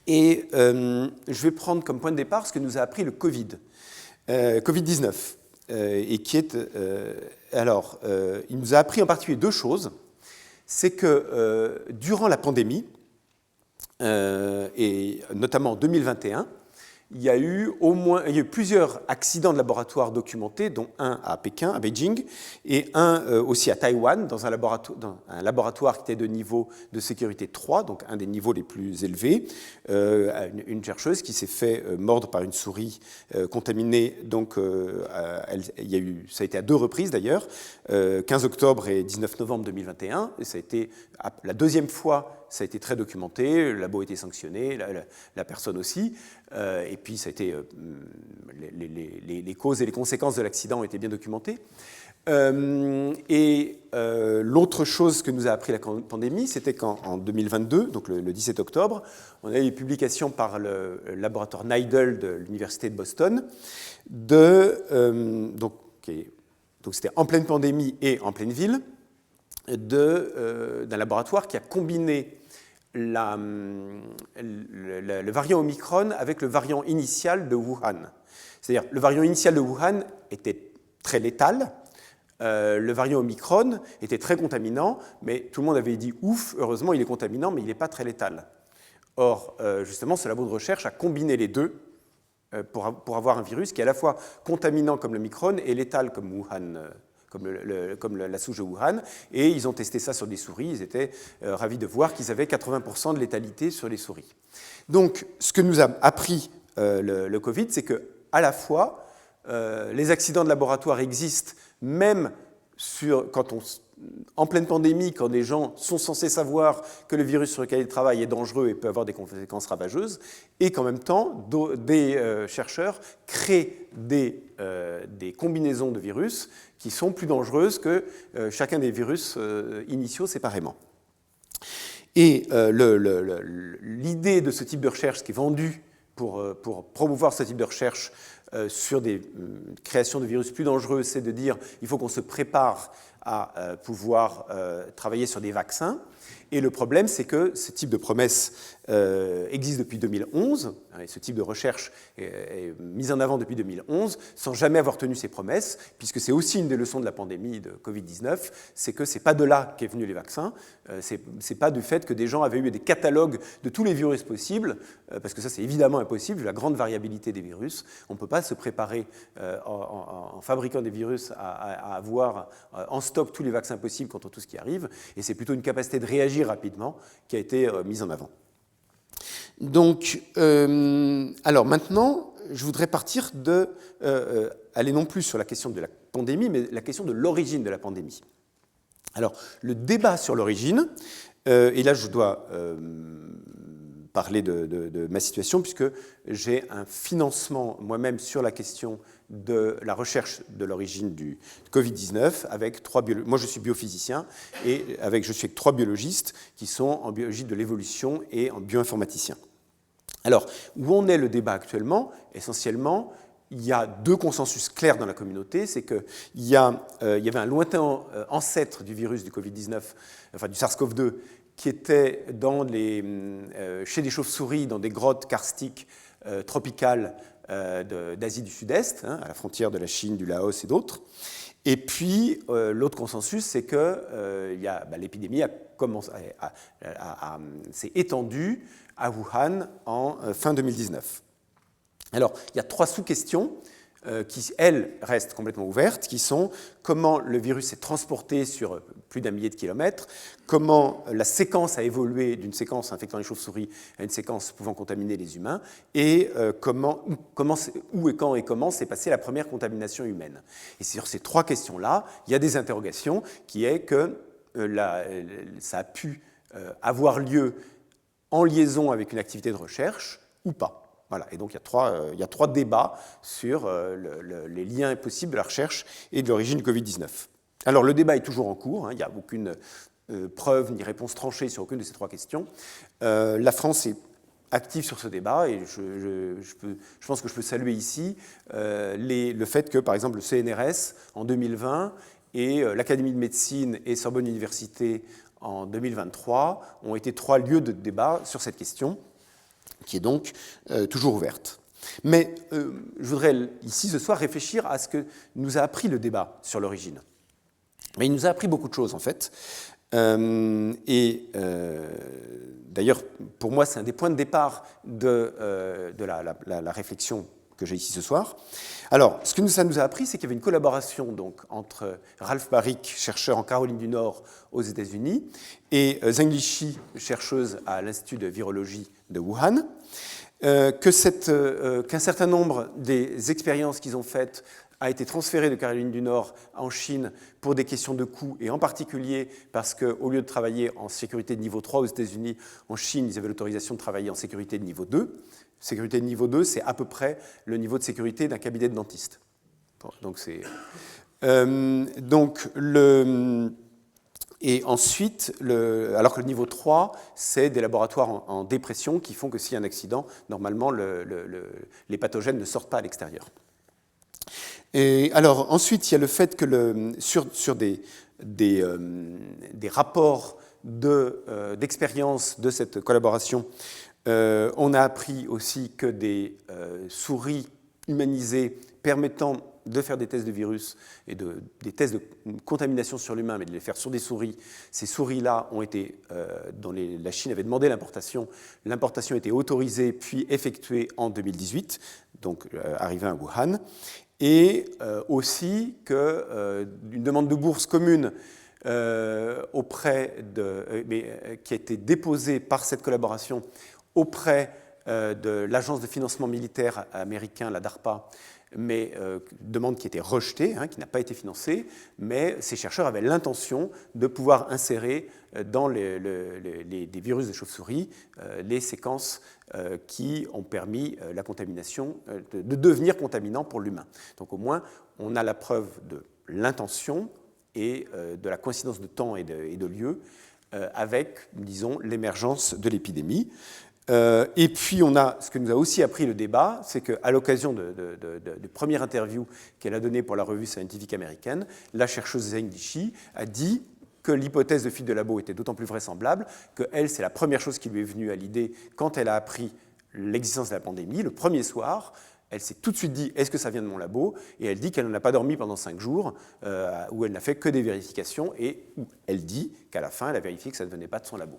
Et je vais prendre comme point de départ ce que nous a appris le Covid-19. Et qui est... il nous a appris en particulier deux choses. C'est que durant la pandémie, et notamment en 2021, il y a eu plusieurs accidents de laboratoire documentés, dont un à Pékin, à Beijing, et un aussi à Taïwan, dans un laboratoire qui était de niveau de sécurité 3, donc un des niveaux les plus élevés. Une chercheuse qui s'est fait mordre par une souris contaminée, donc ça a été à deux reprises d'ailleurs, 15 octobre et 19 novembre 2021, et ça a été la deuxième fois. Ça a été très documenté, le labo a été sanctionné, la personne aussi, et puis ça a été, les causes et les conséquences de l'accident ont été bien documentées. L'autre chose que nous a appris la pandémie, c'était qu'en 2022, donc le 17 octobre, on a eu une publication par le laboratoire NIDL de l'Université de Boston, donc c'était en pleine pandémie et en pleine ville, d'un laboratoire qui a combiné le variant Omicron avec le variant initial de Wuhan. C'est-à-dire, le variant initial de Wuhan était très létal, le variant Omicron était très contaminant, mais tout le monde avait dit « ouf, heureusement, il est contaminant, mais il n'est pas très létal ». Or, justement, ce labo de recherche a combiné les deux pour avoir un virus qui est à la fois contaminant comme le Omicron et létal comme Wuhan, comme la souche de Wuhan, et ils ont testé ça sur des souris, ils étaient ravis de voir qu'ils avaient 80% de létalité sur les souris. Donc, ce que nous a appris le Covid, c'est qu'à la fois, les accidents de laboratoire existent, même en pleine pandémie, quand des gens sont censés savoir que le virus sur lequel ils travaillent est dangereux et peut avoir des conséquences ravageuses, et qu'en même temps, des chercheurs créent des combinaisons de virus qui sont plus dangereuses que chacun des virus initiaux séparément. Et l'idée de ce type de recherche qui est vendue pour promouvoir ce type de recherche sur des créations de virus plus dangereux, c'est de dire il faut qu'on se prépare à pouvoir travailler sur des vaccins. Et le problème, c'est que ce type de promesse existe depuis 2011, et ce type de recherche est mise en avant depuis 2011, sans jamais avoir tenu ses promesses, puisque c'est aussi une des leçons de la pandémie de Covid-19, c'est que ce n'est pas de là qu'est venu les vaccins, c'est pas du fait que des gens avaient eu des catalogues de tous les virus possibles, parce que ça c'est évidemment impossible, vu la grande variabilité des virus. On ne peut pas se préparer en fabriquant des virus à avoir en stock tous les vaccins possibles contre tout ce qui arrive, et c'est plutôt une capacité de réagir rapidement qui a été mise en avant. Donc, alors maintenant, je voudrais partir aller non plus sur la question de la pandémie, mais la question de l'origine de la pandémie. Alors, le débat sur l'origine, et là je dois parler de ma situation, puisque j'ai un financement moi-même sur la question de la recherche de l'origine du Covid-19 avec trois biologistes. Moi, je suis biophysicien et je suis avec trois biologistes qui sont en biologie de l'évolution et en bioinformaticiens. Alors, où en est le débat actuellement? Essentiellement, il y a deux consensus clairs dans la communauté, c'est qu'il y avait un lointain ancêtre du virus du Covid-19, enfin du SARS-CoV-2, qui était chez des chauves-souris dans des grottes karstiques tropicales d'Asie du Sud-Est, hein, à la frontière de la Chine, du Laos et d'autres. Et puis, l'autre consensus, c'est que l'épidémie s'est étendue à Wuhan en fin 2019. Alors, il y a trois sous-questions qui, elles, restent complètement ouvertes, qui sont comment le virus s'est transporté sur plus d'un millier de kilomètres, comment la séquence a évolué d'une séquence infectant les chauves-souris à une séquence pouvant contaminer les humains, et où et quand et comment s'est passée la première contamination humaine. Et sur ces trois questions-là, il y a des interrogations qui est que ça a pu avoir lieu en liaison avec une activité de recherche ou pas. Voilà. Et donc il y a trois débats sur les liens possibles de la recherche et de l'origine du Covid-19. Alors le débat est toujours en cours, hein, il n'y a aucune preuve ni réponse tranchée sur aucune de ces trois questions. La France est active sur ce débat et je pense que je peux saluer ici le fait que, par exemple, le CNRS en 2020 et l'Académie de médecine et Sorbonne Université en 2023 ont été trois lieux de débat sur cette question, qui est donc toujours ouverte. Mais je voudrais ici ce soir réfléchir à ce que nous a appris le débat sur l'origine. Mais il nous a appris beaucoup de choses en fait. D'ailleurs, pour moi, c'est un des points de départ de la réflexion que j'ai ici ce soir. Alors, ce que ça nous a appris, c'est qu'il y avait une collaboration donc, entre Ralph Baric, chercheur en Caroline du Nord aux États-Unis, et Zheng Liqi, chercheuse à l'Institut de virologie de Wuhan, qu'un certain nombre des expériences qu'ils ont faites a été transféré de Caroline du Nord en Chine pour des questions de coûts, et en particulier parce qu'au lieu de travailler en sécurité de niveau 3 aux États-Unis, en Chine, ils avaient l'autorisation de travailler en sécurité de niveau 2. Sécurité de niveau 2, c'est à peu près le niveau de sécurité d'un cabinet de dentiste. Bon, donc et ensuite, alors que le niveau 3, c'est des laboratoires en dépression qui font que s'il y a un accident, normalement, les pathogènes ne sortent pas à l'extérieur. Et alors, ensuite, il y a le fait que sur des rapports d'expérience de cette collaboration, on a appris aussi que des souris humanisées permettant de faire des tests de virus et des tests de contamination sur l'humain, mais de les faire sur des souris, ces souris-là ont été, dont la Chine avait demandé l'importation. L'importation a été autorisée puis effectuée en 2018, donc arrivée à Wuhan. Et aussi qu'une demande de bourse commune qui a été déposée par cette collaboration auprès de l'agence de financement militaire américain, la DARPA, mais demande qui a été rejetée, hein, qui n'a pas été financée, mais ces chercheurs avaient l'intention de pouvoir insérer dans des virus de chauve-souris les séquences qui ont permis la contamination, de devenir contaminant pour l'humain. Donc au moins, on a la preuve de l'intention et de la coïncidence de temps et de lieu avec, disons, l'émergence de l'épidémie. Et puis, ce que nous a aussi appris le débat, c'est qu'à l'occasion de première interview qu'elle a donnée pour la revue scientifique américaine, la chercheuse Zheng Liqi a dit que l'hypothèse de fuite de labo était d'autant plus vraisemblable que elle, c'est la première chose qui lui est venue à l'idée quand elle a appris l'existence de la pandémie. Le premier soir, elle s'est tout de suite dit « est-ce que ça vient de mon labo ?» Et elle dit qu'elle n'en a pas dormi pendant 5 jours, où elle n'a fait que des vérifications, et où elle dit qu'à la fin, elle a vérifié que ça ne venait pas de son labo.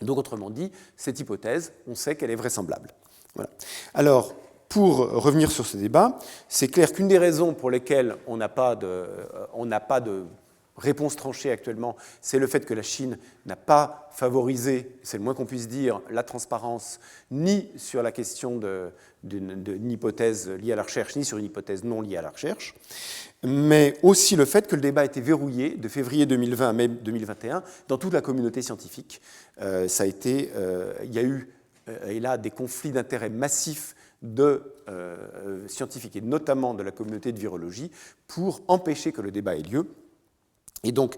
Donc, autrement dit, cette hypothèse, on sait qu'elle est vraisemblable. Voilà. Alors, pour revenir sur ce débat, c'est clair qu'une des raisons pour lesquelles on n'a pas de réponse tranchée actuellement, c'est le fait que la Chine n'a pas favorisé, c'est le moins qu'on puisse dire, la transparence, ni sur la question d'une hypothèse liée à la recherche, ni sur une hypothèse non liée à la recherche, mais aussi le fait que le débat a été verrouillé de février 2020 à mai 2021 dans toute la communauté scientifique. Il y a eu, et là, des conflits d'intérêts massifs de scientifiques, et notamment de la communauté de virologie, pour empêcher que le débat ait lieu. Et donc,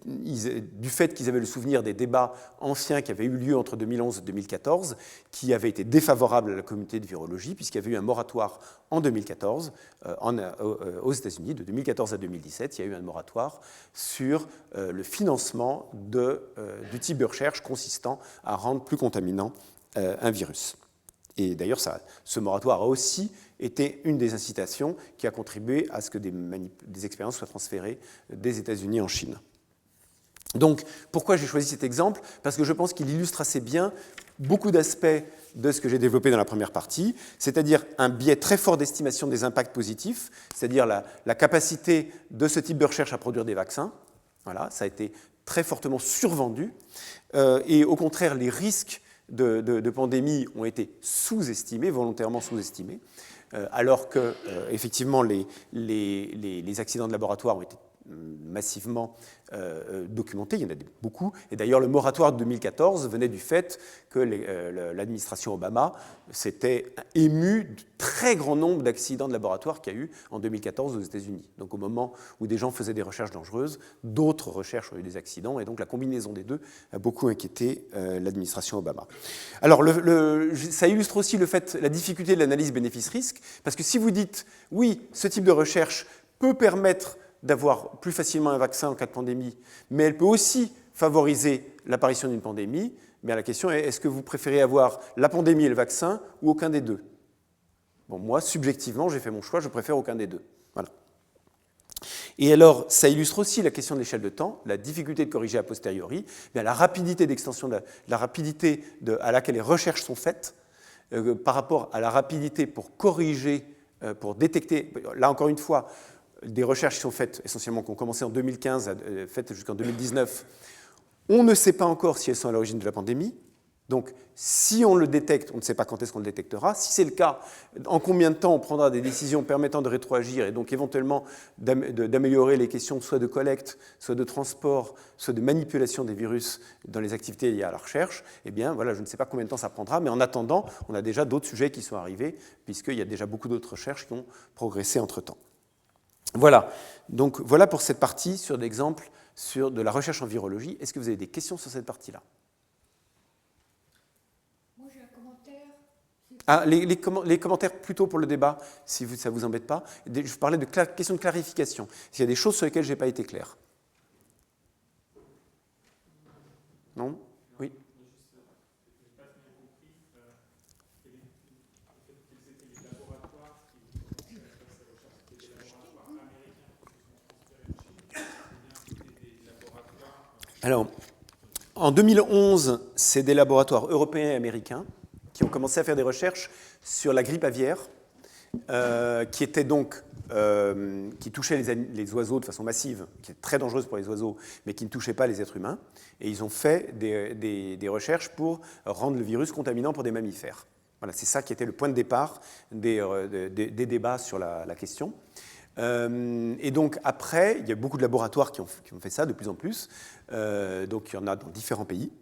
du fait qu'ils avaient le souvenir des débats anciens qui avaient eu lieu entre 2011 et 2014, qui avaient été défavorables à la communauté de virologie, puisqu'il y avait eu un moratoire en 2014, aux États-Unis, de 2014 à 2017, il y a eu un moratoire sur le financement du type de recherche consistant à rendre plus contaminant un virus. Et d'ailleurs, ce moratoire a aussi été une des incitations qui a contribué à ce que des expériences soient transférées des États-Unis en Chine. Donc, pourquoi j'ai choisi cet exemple? Parce que je pense qu'il illustre assez bien beaucoup d'aspects de ce que j'ai développé dans la première partie, c'est-à-dire un biais très fort d'estimation des impacts positifs, c'est-à-dire la capacité de ce type de recherche à produire des vaccins. Voilà, ça a été très fortement survendu. Et au contraire, les risques de pandémie ont été sous-estimés, volontairement sous-estimés, alors que, effectivement, les accidents de laboratoire ont été massivement documentés, il y en a beaucoup, et d'ailleurs le moratoire de 2014 venait du fait que l'administration Obama s'était émue du très grand nombre d'accidents de laboratoire qu'il y a eu en 2014 aux États-Unis. Donc au moment où des gens faisaient des recherches dangereuses, d'autres recherches ont eu des accidents, et donc la combinaison des deux a beaucoup inquiété l'administration Obama. Alors ça illustre aussi la difficulté de l'analyse bénéfice-risque, parce que si vous dites, oui, ce type de recherche peut permettre d'avoir plus facilement un vaccin en cas de pandémie, mais elle peut aussi favoriser l'apparition d'une pandémie. Mais la question est, est-ce que vous préférez avoir la pandémie et le vaccin ou aucun des deux? Bon, moi, subjectivement, j'ai fait mon choix, je préfère aucun des deux. Voilà. Et alors, ça illustre aussi la question de l'échelle de temps, la difficulté de corriger a posteriori, bien, la rapidité d'extension, la rapidité à laquelle les recherches sont faites, par rapport à la rapidité pour corriger, pour détecter, là encore une fois, des recherches qui sont faites essentiellement, qui ont commencé en 2015, faites jusqu'en 2019. On ne sait pas encore si elles sont à l'origine de la pandémie. Donc, si on le détecte, on ne sait pas quand est-ce qu'on le détectera. Si c'est le cas, en combien de temps on prendra des décisions permettant de rétroagir et donc éventuellement d'améliorer les questions soit de collecte, soit de transport, soit de manipulation des virus dans les activités liées à la recherche. Eh bien, voilà, je ne sais pas combien de temps ça prendra, mais en attendant, on a déjà d'autres sujets qui sont arrivés, puisqu'il y a déjà beaucoup d'autres recherches qui ont progressé entre-temps. Voilà, donc voilà pour cette partie sur l'exemple de la recherche en virologie. Est-ce que vous avez des questions sur cette partie-là? Moi, j'ai un commentaire. Ah, les commentaires plutôt pour le débat, si ça ne vous embête pas. Je parlais de questions de clarification. S'il y a des choses sur lesquelles je n'ai pas été clair. Non? Oui? Alors, en 2011, c'est des laboratoires européens et américains qui ont commencé à faire des recherches sur la grippe aviaire, qui touchait les oiseaux de façon massive, qui est très dangereuse pour les oiseaux, mais qui ne touchait pas les êtres humains. Et ils ont fait des recherches pour rendre le virus contaminant pour des mammifères. Voilà, c'est ça qui était le point de départ des débats sur la question. Et donc après, il y a beaucoup de laboratoires qui ont fait ça de plus en plus. Donc il y en a dans différents pays.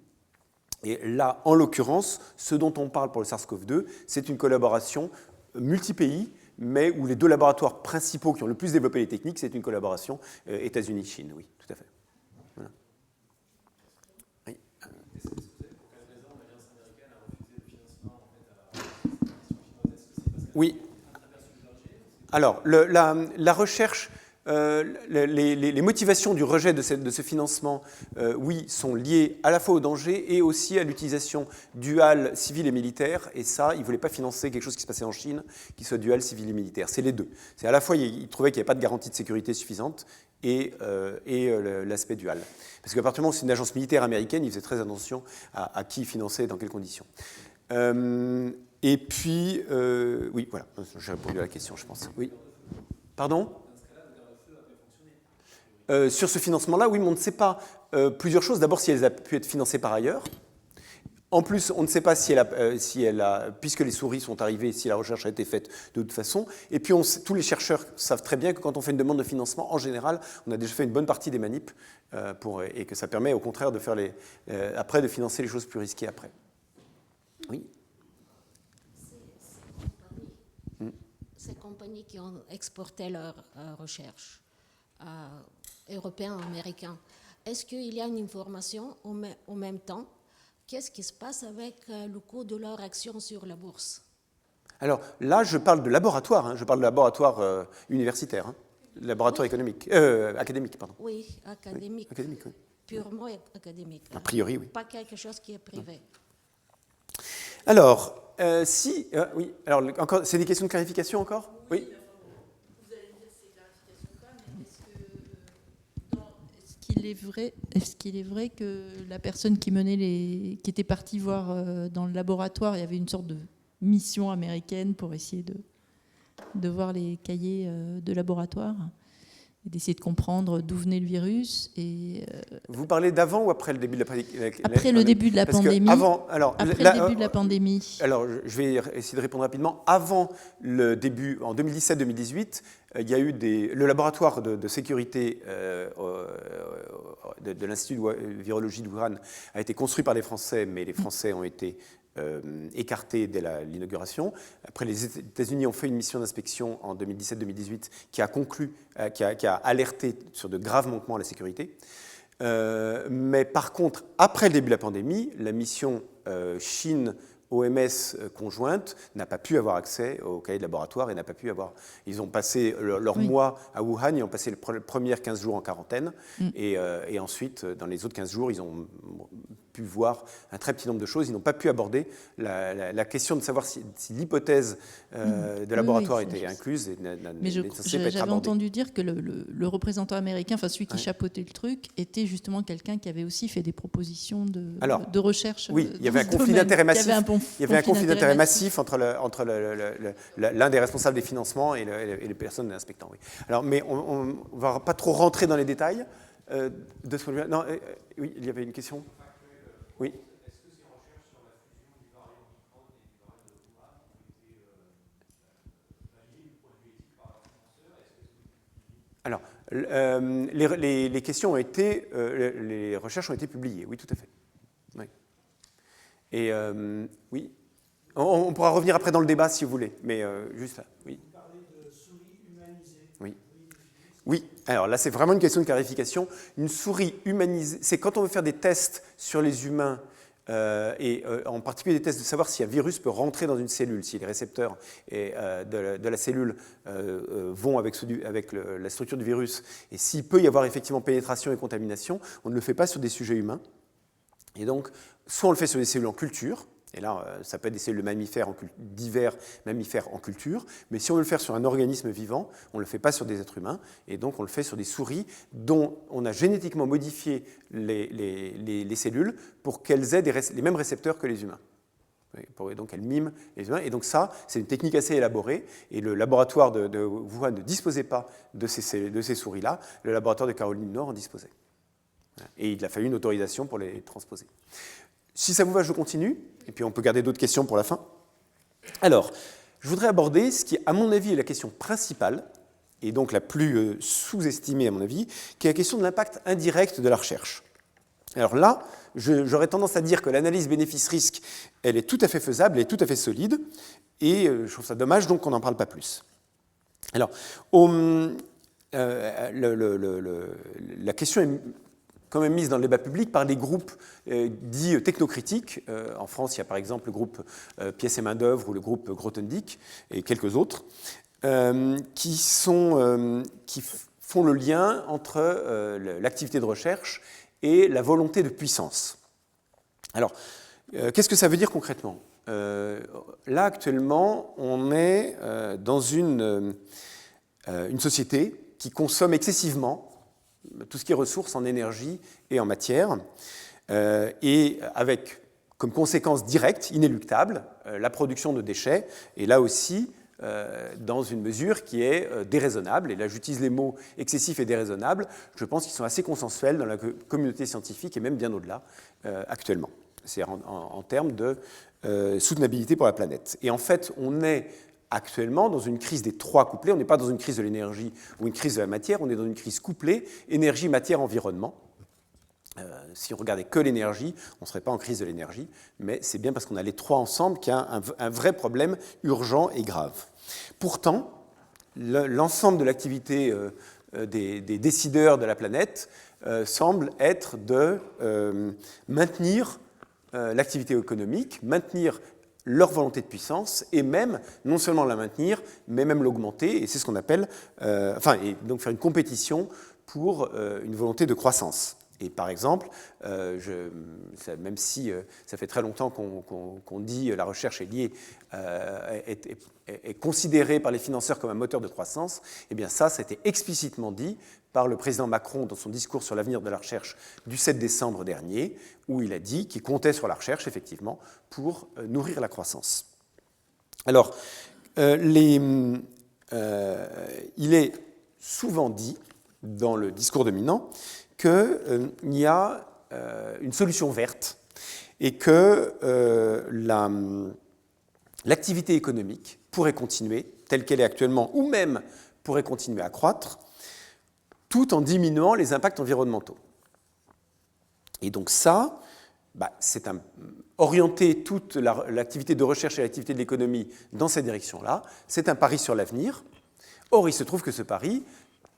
Et là, en l'occurrence, ce dont on parle pour le SARS-CoV-2, c'est une collaboration multi-pays, mais où les deux laboratoires principaux qui ont le plus développé les techniques, c'est une collaboration États-Unis-Chine. Oui, tout à fait. Voilà. Oui. Est-ce que vous savez pour quelle raison l'Alliance américaine a refusé le financement à la mission chinoise? Est-ce que c'est parce qu'elle Oui. Alors, la recherche, les motivations du rejet de ce financement, oui, sont liées à la fois au danger et aussi à l'utilisation duale civile et militaire. Et ça, ils ne voulaient pas financer quelque chose qui se passait en Chine, qui soit dual civil et militaire. C'est les deux. C'est à la fois, ils trouvaient qu'il n'y avait pas de garantie de sécurité suffisante et l'aspect dual. Parce qu'à partir du moment où c'est une agence militaire américaine, ils faisaient très attention à qui finançait et dans quelles conditions. Et puis, oui, voilà, j'ai répondu à la question, je pense. Oui. Pardon ? Sur ce financement-là, oui, mais on ne sait pas plusieurs choses. D'abord, si elle a pu être financée par ailleurs. En plus, on ne sait pas si elle a, puisque les souris sont arrivées, si la recherche a été faite de toute façon. Et puis, tous les chercheurs savent très bien que quand on fait une demande de financement, en général, on a déjà fait une bonne partie des manips et que ça permet au contraire de faire après de financer les choses plus risquées après. Oui. Ces compagnies qui ont exporté leurs recherches, européens, américains. Est-ce qu'il y a une information en même temps? Qu'est-ce qui se passe avec le coût de leur action sur la bourse? Alors là, je parle de laboratoire, hein, je parle de laboratoire universitaire, hein, laboratoire économique, académique, pardon. Oui, académique. Oui, académique, oui. Purement académique. A priori, oui. Pas quelque chose qui est privé. Alors, oui, alors encore, c'est des questions de clarification encore? Oui. Vous allez me dire si c'est clarification ou pas, mais est-ce qu'il est vrai que la personne qui qui était partie voir dans le laboratoire, il y avait une sorte de mission américaine pour essayer de voir les cahiers de laboratoire et d'essayer de comprendre d'où venait le virus Vous parlez d'avant ou après le début de la pandémie? Après le début de la pandémie. Après le début de la pandémie. Alors, je vais essayer de répondre rapidement. Avant le début, en 2017-2018, il y a eu le laboratoire de sécurité de l'Institut de virologie de Wuhan a été construit par les Français, mais les Français ont été écartés dès l'inauguration. Après, les États-Unis ont fait une mission d'inspection en 2017-2018 qui a conclu, qui a alerté sur de graves manquements à la sécurité. Mais par contre, après le début de la pandémie, la mission Chine-OMS conjointe n'a pas pu avoir accès au cahier de laboratoire et n'a pas pu avoir. Ils ont passé leur mois à Wuhan, ils ont passé les premiers 15 jours en quarantaine et ensuite, dans les autres 15 jours, ils ont pu voir un très petit nombre de choses. Ils n'ont pas pu aborder la question de savoir si l'hypothèse de laboratoire était incluse et mais j'avais entendu dire que le représentant américain, enfin celui qui Ouais. chapeautait le truc, était justement quelqu'un qui avait aussi fait des propositions de recherche. Oui, il y avait un dans ce conflit domaine. d'intérêt massif. Il y avait un conflit d'intérêt d'intérêt massif entre l'un des responsables des financements et les personnes inspectant. Oui. Alors, mais on ne va pas trop rentrer dans les détails de ce point de vue. Non, oui, il y avait une question. Oui. Est-ce que ces recherches sur la fusion du variant Omicron et du variant de Wuhan ont été validées du point de vue éthique par leurs financeurs? Alors, les questions ont été, les recherches ont été publiées, oui, tout à fait. Oui. Et oui, on pourra revenir après dans le débat si vous voulez, mais juste là, oui. Vous parlez de souris humanisées. Oui. Oui, alors là c'est vraiment une question de clarification. Une souris humanisée, c'est quand on veut faire des tests sur les humains, et en particulier des tests de savoir si un virus peut rentrer dans une cellule, si les récepteurs de la cellule vont avec la structure du virus, et s'il peut y avoir effectivement pénétration et contamination, on ne le fait pas sur des sujets humains. Et donc, soit on le fait sur des cellules en culture, et là, ça peut être des cellules de mammifères, divers mammifères en culture, mais si on veut le faire sur un organisme vivant, on ne le fait pas sur des êtres humains, et donc on le fait sur des souris dont on a génétiquement modifié les cellules pour qu'elles aient les mêmes récepteurs que les humains. Donc elles miment les humains, et donc ça, c'est une technique assez élaborée, et le laboratoire de Wuhan ne disposait pas de ces souris-là, le laboratoire de Caroline du Nord en disposait. Et il a fallu une autorisation pour les transposer. Si ça vous va, je continue, et puis on peut garder d'autres questions pour la fin. Alors, je voudrais aborder ce qui, à mon avis, est la question principale, et donc la plus sous-estimée, à mon avis, qui est la question de l'impact indirect de la recherche. Alors là, j'aurais tendance à dire que l'analyse bénéfice-risque, elle est tout à fait faisable, elle est tout à fait solide, et je trouve ça dommage donc qu'on n'en parle pas plus. Alors, la question est quand même mise dans le débat public par des groupes dits technocritiques. En France, il y a par exemple le groupe Pièces et Main-d'œuvre ou le groupe Grothendieck et quelques autres qui font le lien entre l'activité de recherche et la volonté de puissance. Alors, qu'est-ce que ça veut dire concrètement ? Là, actuellement, on est dans une société qui consomme excessivement tout ce qui est ressources en énergie et en matière, et avec comme conséquence directe, inéluctable, la production de déchets, et là aussi dans une mesure qui est déraisonnable, et là j'utilise les mots excessif et déraisonnable, je pense qu'ils sont assez consensuels dans la communauté scientifique et même bien au-delà actuellement. C'est en termes de soutenabilité pour la planète. Et en fait, on est actuellement dans une crise des trois couplés. On n'est pas dans une crise de l'énergie ou une crise de la matière, on est dans une crise couplée, énergie, matière, environnement. Si on regardait que l'énergie, on ne serait pas en crise de l'énergie, mais c'est bien parce qu'on a les trois ensemble qu'il y a un vrai problème urgent et grave. Pourtant, l'ensemble de l'activité des décideurs de la planète semble être de maintenir l'activité économique, maintenir leur volonté de puissance et même, non seulement la maintenir, mais même l'augmenter. Et c'est ce qu'on appelle, et donc faire une compétition pour une volonté de croissance. Et par exemple, même si ça fait très longtemps qu'on dit la recherche est liée, est considérée par les financeurs comme un moteur de croissance, eh bien ça a été explicitement dit par le président Macron dans son discours sur l'avenir de la recherche du 7 décembre dernier, où il a dit qu'il comptait sur la recherche, effectivement, pour nourrir la croissance. Alors, il est souvent dit, dans le discours dominant, qu'il y a une solution verte et que l'activité économique pourrait continuer telle qu'elle est actuellement ou même pourrait continuer à croître tout en diminuant les impacts environnementaux. Et donc ça, c'est orienter toute l'activité de recherche et l'activité de l'économie dans cette direction-là, c'est un pari sur l'avenir. Or, il se trouve que ce pari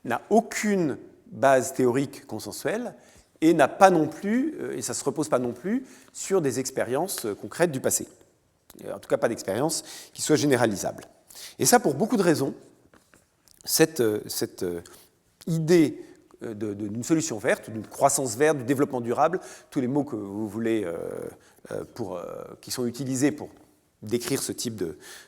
n'a aucune base théorique consensuelle et n'a pas non plus, et ça ne se repose pas non plus sur des expériences concrètes du passé. En tout cas, pas d'expérience qui soit généralisable. Et ça, pour beaucoup de raisons, cette idée d'une solution verte, d'une croissance verte, du développement durable, tous les mots que vous voulez qui sont utilisés pour décrire ce type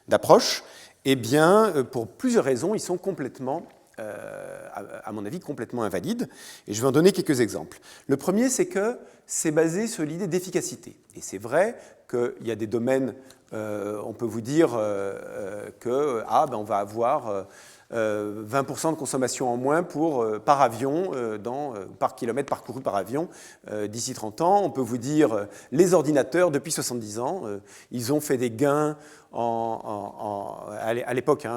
d'approche, eh bien, pour plusieurs raisons, ils sont complètement, à mon avis, complètement invalides. Et je vais en donner quelques exemples. Le premier, c'est que c'est basé sur l'idée d'efficacité. Et c'est vrai qu'il y a des domaines, on peut vous dire on va avoir 20% de consommation en moins par avion, par kilomètre parcouru par avion d'ici 30 ans. On peut vous dire, les ordinateurs, depuis 70 ans, ils ont fait des gains à l'époque,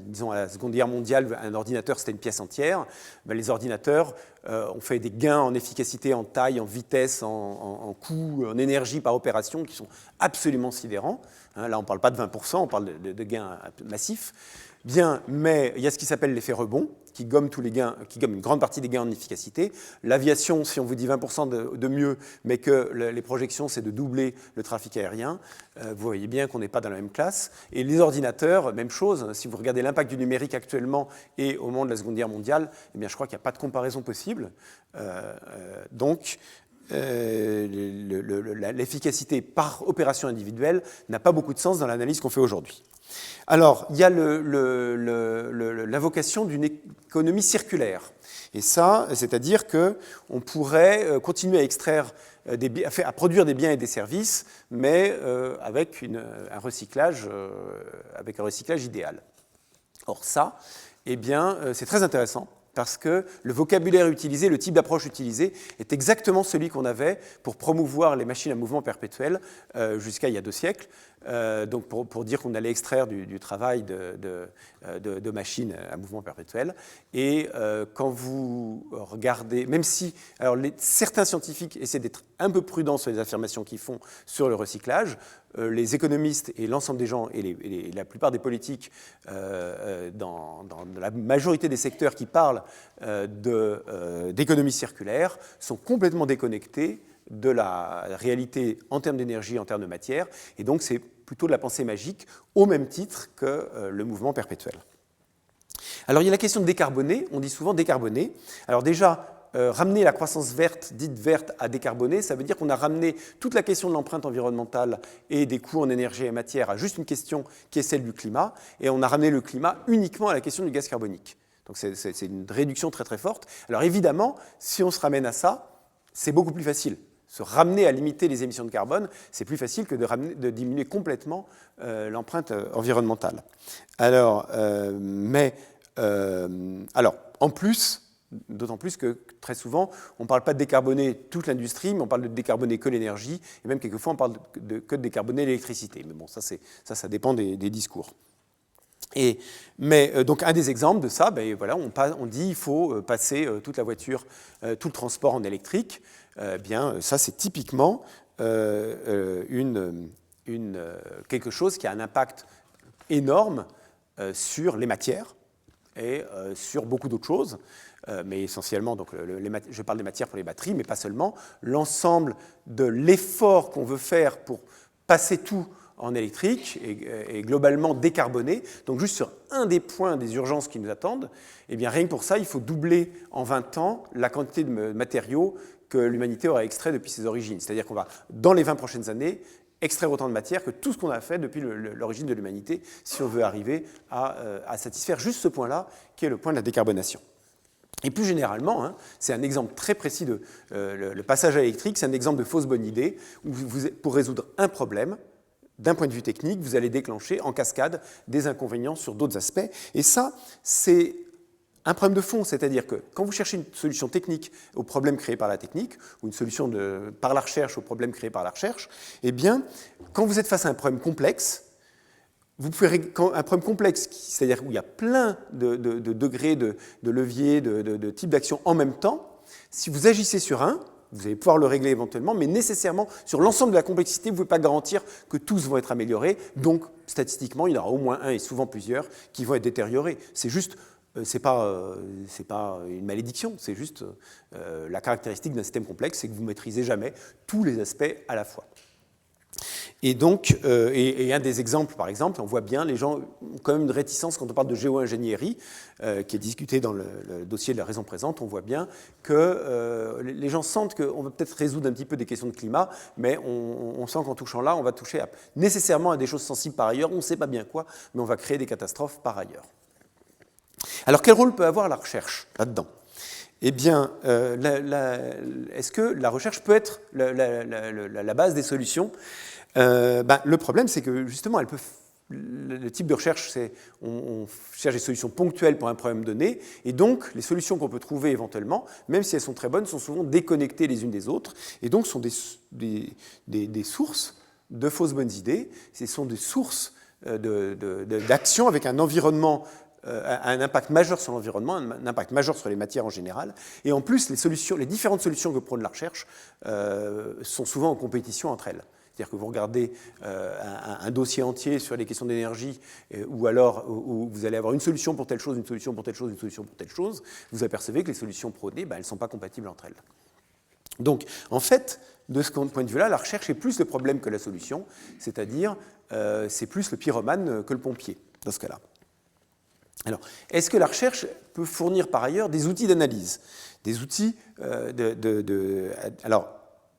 disons à la Seconde Guerre mondiale, un ordinateur c'était une pièce entière. Les ordinateurs ont fait des gains en efficacité, en taille, en vitesse, en coût, en énergie par opération qui sont absolument sidérants. Là, on ne parle pas de 20%, on parle de gains massifs. Bien, mais il y a ce qui s'appelle l'effet rebond, qui gomme tous les gains, qui gomme une grande partie des gains en efficacité. L'aviation, si on vous dit 20% de mieux, mais que les projections, c'est de doubler le trafic aérien, vous voyez bien qu'on n'est pas dans la même classe. Et les ordinateurs, même chose. Si vous regardez l'impact du numérique actuellement et au moment de la Seconde Guerre mondiale, eh bien, je crois qu'il n'y a pas de comparaison possible. Donc, l'efficacité par opération individuelle n'a pas beaucoup de sens dans l'analyse qu'on fait aujourd'hui. Alors, il y a l'invocation d'une économie circulaire. Et ça, c'est-à-dire qu'on pourrait continuer à extraire, à produire des biens et des services, mais avec un recyclage idéal. Or ça, eh bien, c'est très intéressant. Parce que le vocabulaire utilisé, le type d'approche utilisée est exactement celui qu'on avait pour promouvoir les machines à mouvement perpétuel jusqu'à il y a 2 siècles. Donc pour dire qu'on allait extraire du travail de machines à mouvement perpétuel. Et quand vous regardez, même si certains scientifiques essaient d'être un peu prudents sur les affirmations qu'ils font sur le recyclage, les économistes et l'ensemble des gens et la plupart des politiques dans la majorité des secteurs qui parlent d'économie circulaire sont complètement déconnectés de la réalité en termes d'énergie, en termes de matière, et donc c'est plutôt de la pensée magique au même titre que le mouvement perpétuel. Alors il y a la question de décarboner, on dit souvent décarboner. Alors déjà, ramener la croissance verte, dite verte, à décarboner, ça veut dire qu'on a ramené toute la question de l'empreinte environnementale et des coûts en énergie et matière à juste une question qui est celle du climat, et on a ramené le climat uniquement à la question du gaz carbonique. Donc c'est une réduction très très forte. Alors évidemment, si on se ramène à ça, c'est beaucoup plus facile. Se ramener à limiter les émissions de carbone, c'est plus facile que de diminuer complètement l'empreinte environnementale. Alors, en plus, d'autant plus que très souvent, on ne parle pas de décarboner toute l'industrie, mais on parle de décarboner que l'énergie, et même quelquefois on parle que de décarboner l'électricité. Mais bon, ça dépend des discours. Donc un des exemples de ça, on dit qu'il faut passer toute la voiture, tout le transport en électrique. Ça c'est typiquement quelque chose qui a un impact énorme sur les matières et sur beaucoup d'autres choses, mais essentiellement, donc, je parle des matières pour les batteries, mais pas seulement, l'ensemble de l'effort qu'on veut faire pour passer tout en électrique et globalement décarboné. Donc juste sur un des points des urgences qui nous attendent, eh bien rien que pour ça, il faut doubler en 20 ans la quantité de matériaux que l'humanité aura extrait depuis ses origines. C'est-à-dire qu'on va, dans les 20 prochaines années, extraire autant de matière que tout ce qu'on a fait depuis l'origine de l'humanité, si on veut arriver à satisfaire juste ce point-là, qui est le point de la décarbonation. Et plus généralement, hein, c'est un exemple très précis de le passage à l'électrique, c'est un exemple de fausse bonne idée, où pour résoudre un problème, d'un point de vue technique, vous allez déclencher en cascade des inconvénients sur d'autres aspects. Et ça, c'est un problème de fond, c'est-à-dire que quand vous cherchez une solution technique au problème créé par la technique, ou une solution par la recherche au problème créé par la recherche, eh bien, quand vous êtes face à un problème complexe, un problème complexe, c'est-à-dire où il y a plein de degrés, de leviers, de types d'actions en même temps, si vous agissez sur un, vous allez pouvoir le régler éventuellement, mais nécessairement, sur l'ensemble de la complexité, vous ne pouvez pas garantir que tous vont être améliorés. Donc, statistiquement, il y en aura au moins un et souvent plusieurs qui vont être détériorés. C'est juste, c'est pas une malédiction, c'est juste la caractéristique d'un système complexe, c'est que vous ne maîtrisez jamais tous les aspects à la fois. Et donc, et un des exemples, par exemple, on voit bien, les gens ont quand même une réticence quand on parle de géo-ingénierie, qui est discutée dans le dossier de la raison présente. On voit bien que les gens sentent qu'on va peut-être résoudre un petit peu des questions de climat, mais on sent qu'en touchant là, on va toucher nécessairement à des choses sensibles par ailleurs. On ne sait pas bien quoi, mais on va créer des catastrophes par ailleurs. Alors, quel rôle peut avoir la recherche là-dedans ? Eh bien, est-ce que la recherche peut être la base des solutions ? Le problème, c'est que justement, le type de recherche, c'est on cherche des solutions ponctuelles pour un problème donné, et donc les solutions qu'on peut trouver éventuellement, même si elles sont très bonnes, sont souvent déconnectées les unes des autres, et donc sont des sources de fausses bonnes idées. Ce sont des sources d'action avec un environnement, un impact majeur sur l'environnement, un impact majeur sur les matières en général. Et en plus, les différentes solutions que prône la recherche sont souvent en compétition entre elles. C'est-à-dire que vous regardez un dossier entier sur les questions d'énergie, ou alors où vous allez avoir une solution pour telle chose, une solution pour telle chose, une solution pour telle chose, vous apercevez que les solutions prônées, elles ne sont pas compatibles entre elles. Donc, en fait, de ce point de vue-là, la recherche est plus le problème que la solution, c'est-à-dire c'est plus le pyromane que le pompier, dans ce cas-là. Alors, est-ce que la recherche peut fournir par ailleurs des outils d'analyse ? Des outils alors,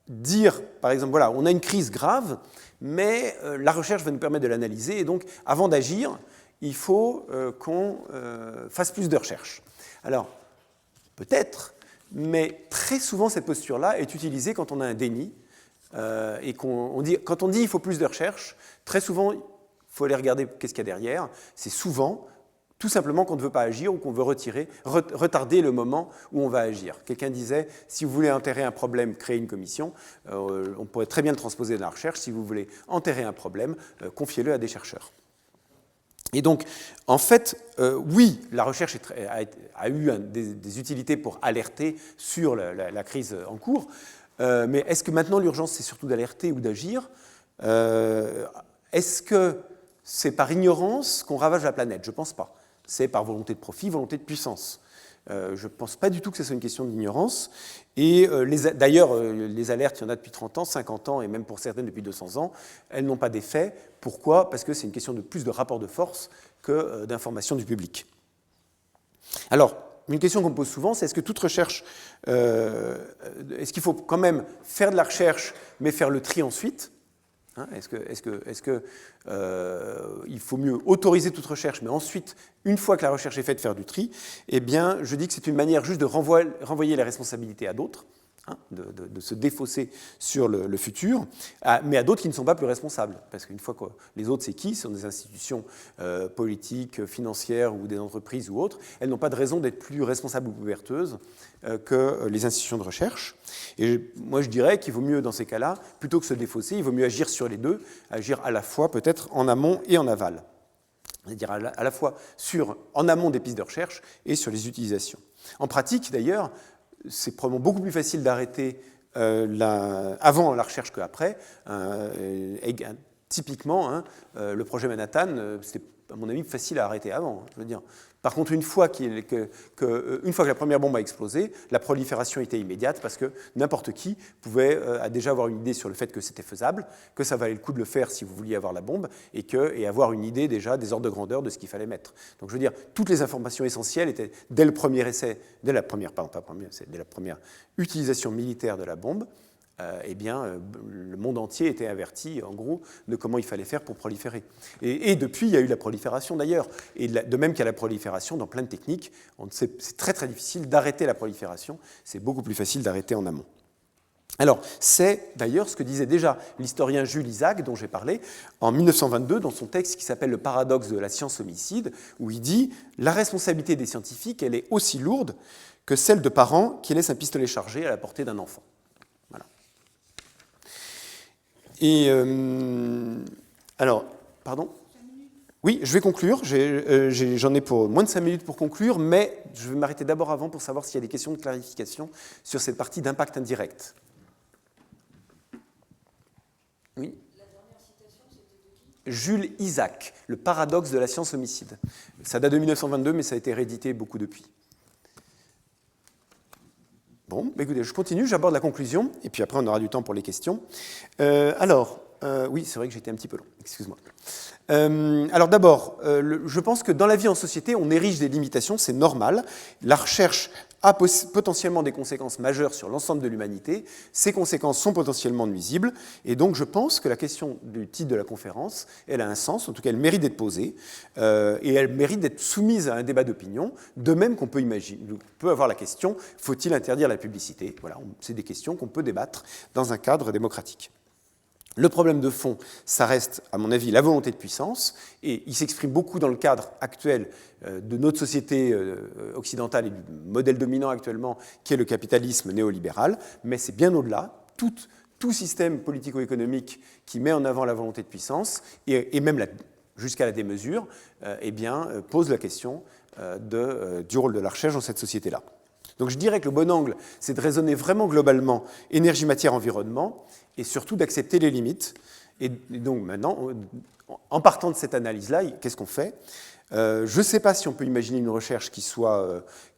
dire, par exemple, voilà, on a une crise grave, mais la recherche va nous permettre de l'analyser, et donc, avant d'agir, il faut qu'on fasse plus de recherche. Alors, peut-être, mais très souvent, cette posture-là est utilisée quand on a un déni, et quand on dit il faut plus de recherche, très souvent, il faut aller regarder qu'est-ce qu'il y a derrière. C'est souvent tout simplement qu'on ne veut pas agir ou qu'on veut retarder le moment où on va agir. Quelqu'un disait, si vous voulez enterrer un problème, créez une commission. On pourrait très bien le transposer dans la recherche. Si vous voulez enterrer un problème, confiez-le à des chercheurs. Et donc, en fait, oui, la recherche a eu des utilités pour alerter sur la crise en cours, mais est-ce que maintenant l'urgence, c'est surtout d'alerter ou d'agir ? Est-ce que c'est par ignorance qu'on ravage la planète ? Je ne pense pas. C'est par volonté de profit, volonté de puissance. Je ne pense pas du tout que ce soit une question d'ignorance. Et d'ailleurs, les alertes, il y en a depuis 30 ans, 50 ans, et même pour certaines depuis 200 ans, elles n'ont pas d'effet. Pourquoi ? Parce que c'est une question de plus de rapport de force que d'information du public. Alors, une question qu'on me pose souvent, c'est est-ce que toute recherche, est-ce qu'il faut quand même faire de la recherche, mais faire le tri ensuite ? Est-ce qu'il faut mieux autoriser toute recherche, mais ensuite, une fois que la recherche est faite, faire du tri ? Eh bien, je dis que c'est une manière juste de renvoyer les responsabilités à d'autres, de se défausser sur le futur, mais à d'autres qui ne sont pas plus responsables. Parce qu'une fois que les autres, c'est qui ? Ce sont des institutions politiques, financières ou des entreprises ou autres. Elles n'ont pas de raison d'être plus responsables ou plus vertueuses que les institutions de recherche. Et moi, je dirais qu'il vaut mieux, dans ces cas-là, plutôt que se défausser, il vaut mieux agir sur les deux, agir à la fois peut-être en amont et en aval. C'est-à-dire à la fois en amont des pistes de recherche et sur les utilisations. En pratique, d'ailleurs, c'est probablement beaucoup plus facile d'arrêter avant la recherche qu'après. Typiquement, le projet Manhattan, c'était à mon avis, facile à arrêter avant. Je veux dire. Par contre, une fois que la première bombe a explosé, la prolifération était immédiate parce que n'importe qui pouvait déjà avoir une idée sur le fait que c'était faisable, que ça valait le coup de le faire si vous vouliez avoir la bombe, et avoir une idée déjà des ordres de grandeur de ce qu'il fallait mettre. Donc je veux dire, toutes les informations essentielles étaient dès le premier essai, dès la première utilisation militaire de la bombe, le monde entier était averti, en gros, de comment il fallait faire pour proliférer. Et depuis, il y a eu la prolifération, d'ailleurs. Et de même qu'il y a la prolifération dans plein de techniques, c'est très, très difficile d'arrêter la prolifération. C'est beaucoup plus facile d'arrêter en amont. Alors, c'est d'ailleurs ce que disait déjà l'historien Jules Isaac, dont j'ai parlé, en 1922, dans son texte qui s'appelle « Le paradoxe de la science homicide », où il dit « La responsabilité des scientifiques, elle est aussi lourde que celle de parents qui laissent un pistolet chargé à la portée d'un enfant. » Et alors, pardon ? Oui, je vais conclure. J'en ai pour moins de 5 minutes pour conclure, mais je vais m'arrêter d'abord avant pour savoir s'il y a des questions de clarification sur cette partie d'impact indirect. Oui ? La dernière citation, c'était de qui ? Jules Isaac, Le paradoxe de la science homicide. Ça date de 1922, mais ça a été réédité beaucoup depuis. Bon, écoutez, je continue, j'aborde la conclusion, et puis après on aura du temps pour les questions. Oui, c'est vrai que j'étais un petit peu long, excuse-moi. Alors d'abord, je pense que dans la vie en société, on érige des limitations, c'est normal. La recherche a potentiellement des conséquences majeures sur l'ensemble de l'humanité. Ces conséquences sont potentiellement nuisibles, et donc je pense que la question du titre de la conférence, elle a un sens, en tout cas elle mérite d'être posée, et elle mérite d'être soumise à un débat d'opinion, de même qu'on peut imaginer, on peut avoir la question, faut-il interdire la publicité ? Voilà, c'est des questions qu'on peut débattre dans un cadre démocratique. Le problème de fond, ça reste, à mon avis, la volonté de puissance, et il s'exprime beaucoup dans le cadre actuel de notre société occidentale et du modèle dominant actuellement, qui est le capitalisme néolibéral, mais c'est bien au-delà. Tout système politico-économique qui met en avant la volonté de puissance, et même jusqu'à la démesure, pose la question du rôle de la recherche dans cette société-là. Donc je dirais que le bon angle, c'est de raisonner vraiment globalement énergie, matière, environnement, et surtout d'accepter les limites. Et donc maintenant, en partant de cette analyse-là, qu'est-ce qu'on fait ? Je ne sais pas si on peut imaginer une recherche qui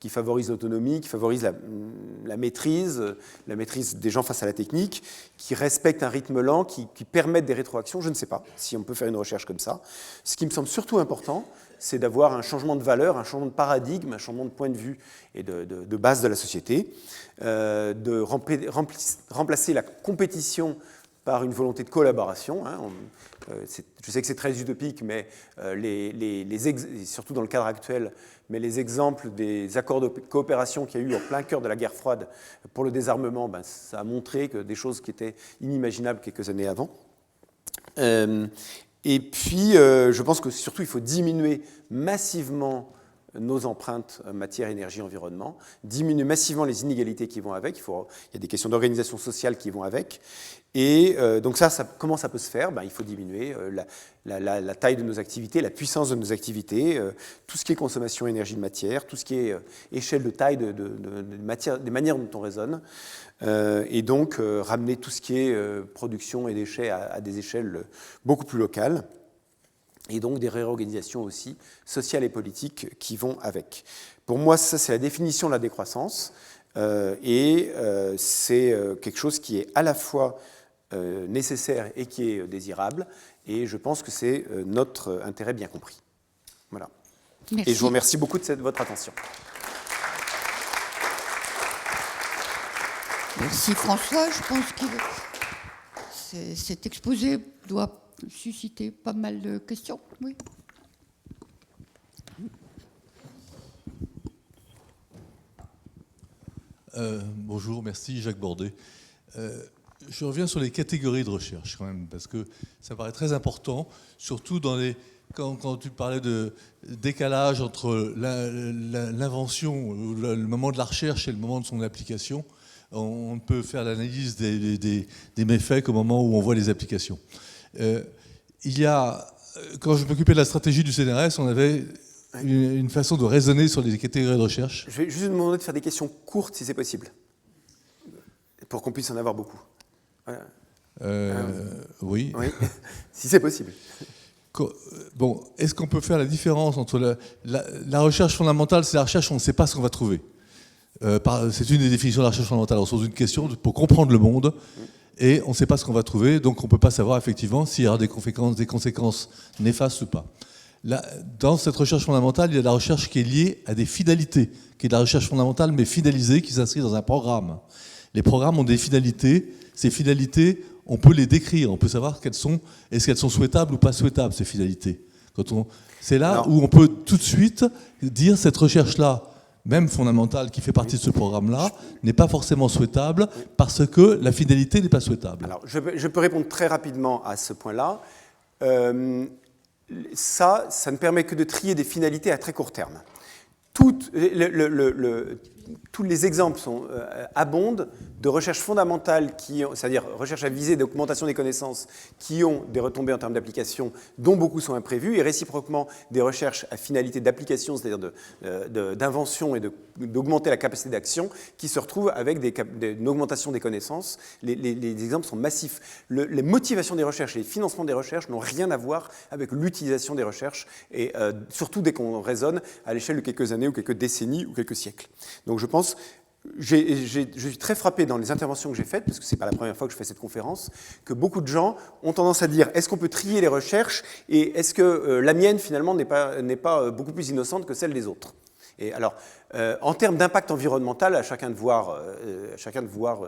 favorise l'autonomie, qui favorise la maîtrise des gens face à la technique, qui respecte un rythme lent, qui permette des rétroactions. Je ne sais pas si on peut faire une recherche comme ça. Ce qui me semble surtout important, c'est d'avoir un changement de valeur, un changement de paradigme, un changement de point de vue et de base de la société, de remplacer la compétition par une volonté de collaboration. Je sais que c'est très utopique, mais surtout dans le cadre actuel, mais les exemples des accords de coopération qu'il y a eu en plein cœur de la guerre froide pour le désarmement, ça a montré que des choses qui étaient inimaginables quelques années avant. Et puis, je pense que surtout, il faut diminuer massivement nos empreintes matière, énergie, environnement, diminuer massivement les inégalités qui vont avec. Il y a des questions d'organisation sociale qui vont avec. Et donc comment ça peut se faire ? Il faut diminuer la taille de nos activités, la puissance de nos activités, tout ce qui est consommation énergie de matière, tout ce qui est échelle de taille des manières dont on raisonne, et donc ramener tout ce qui est production et déchets à des échelles beaucoup plus locales. Et donc des réorganisations aussi sociales et politiques qui vont avec. Pour moi, ça, c'est la définition de la décroissance, et c'est quelque chose qui est à la fois nécessaire et qui est désirable, et je pense que c'est notre intérêt bien compris. Voilà. Merci. Et je vous remercie beaucoup de votre attention. Merci François, je pense que cet exposé doit susciter pas mal de questions. Oui. Bonjour, merci Jacques Bordet. Je reviens sur les catégories de recherche quand même, parce que ça paraît très important, surtout quand tu parlais de décalage entre l'invention, le moment de la recherche et le moment de son application. On peut faire l'analyse des méfaits qu'au moment où on voit les applications. Quand je m'occupais de la stratégie du CNRS, on avait une façon de raisonner sur les catégories de recherche. Je vais juste vous demander de faire des questions courtes si c'est possible, pour qu'on puisse en avoir beaucoup. Voilà. Oui. Si c'est possible. Bon, est-ce qu'on peut faire la différence entre la recherche fondamentale, c'est la recherche où on ne sait pas ce qu'on va trouver. C'est une des définitions de la recherche fondamentale. On se pose une question pour comprendre le monde et on ne sait pas ce qu'on va trouver, donc on ne peut pas savoir effectivement s'il y aura des conséquences néfastes ou pas. Là, dans cette recherche fondamentale, il y a de la recherche qui est liée à des finalités, qui est de la recherche fondamentale mais finalisée, qui s'inscrit dans un programme. Les programmes ont des finalités. Ces finalités, on peut les décrire, on peut savoir est-ce qu'elles sont souhaitables ou pas souhaitables, ces finalités. C'est là où on peut tout de suite dire cette recherche-là, même fondamentale, qui fait partie de ce programme-là, n'est pas forcément souhaitable parce que la finalité n'est pas souhaitable. Alors, je peux répondre très rapidement à ce point-là. Ça ne permet que de trier des finalités à très court terme. Tous les exemples abondent de recherches fondamentales, c'est-à-dire recherches à visée d'augmentation des connaissances, qui ont des retombées en termes d'application, dont beaucoup sont imprévues, et réciproquement des recherches à finalité d'application, c'est-à-dire d'invention et d'augmenter la capacité d'action, qui se retrouvent avec une augmentation des connaissances. Les exemples sont massifs. Les motivations des recherches et les financements des recherches n'ont rien à voir avec l'utilisation des recherches, et surtout dès qu'on raisonne à l'échelle de quelques années ou quelques décennies ou quelques siècles. Donc je pense, je suis très frappé dans les interventions que j'ai faites, parce que ce n'est pas la première fois que je fais cette conférence, que beaucoup de gens ont tendance à dire est-ce qu'on peut trier les recherches et est-ce que la mienne finalement n'est pas beaucoup plus innocente que celle des autres. Et alors, en termes d'impact environnemental, à chacun de voir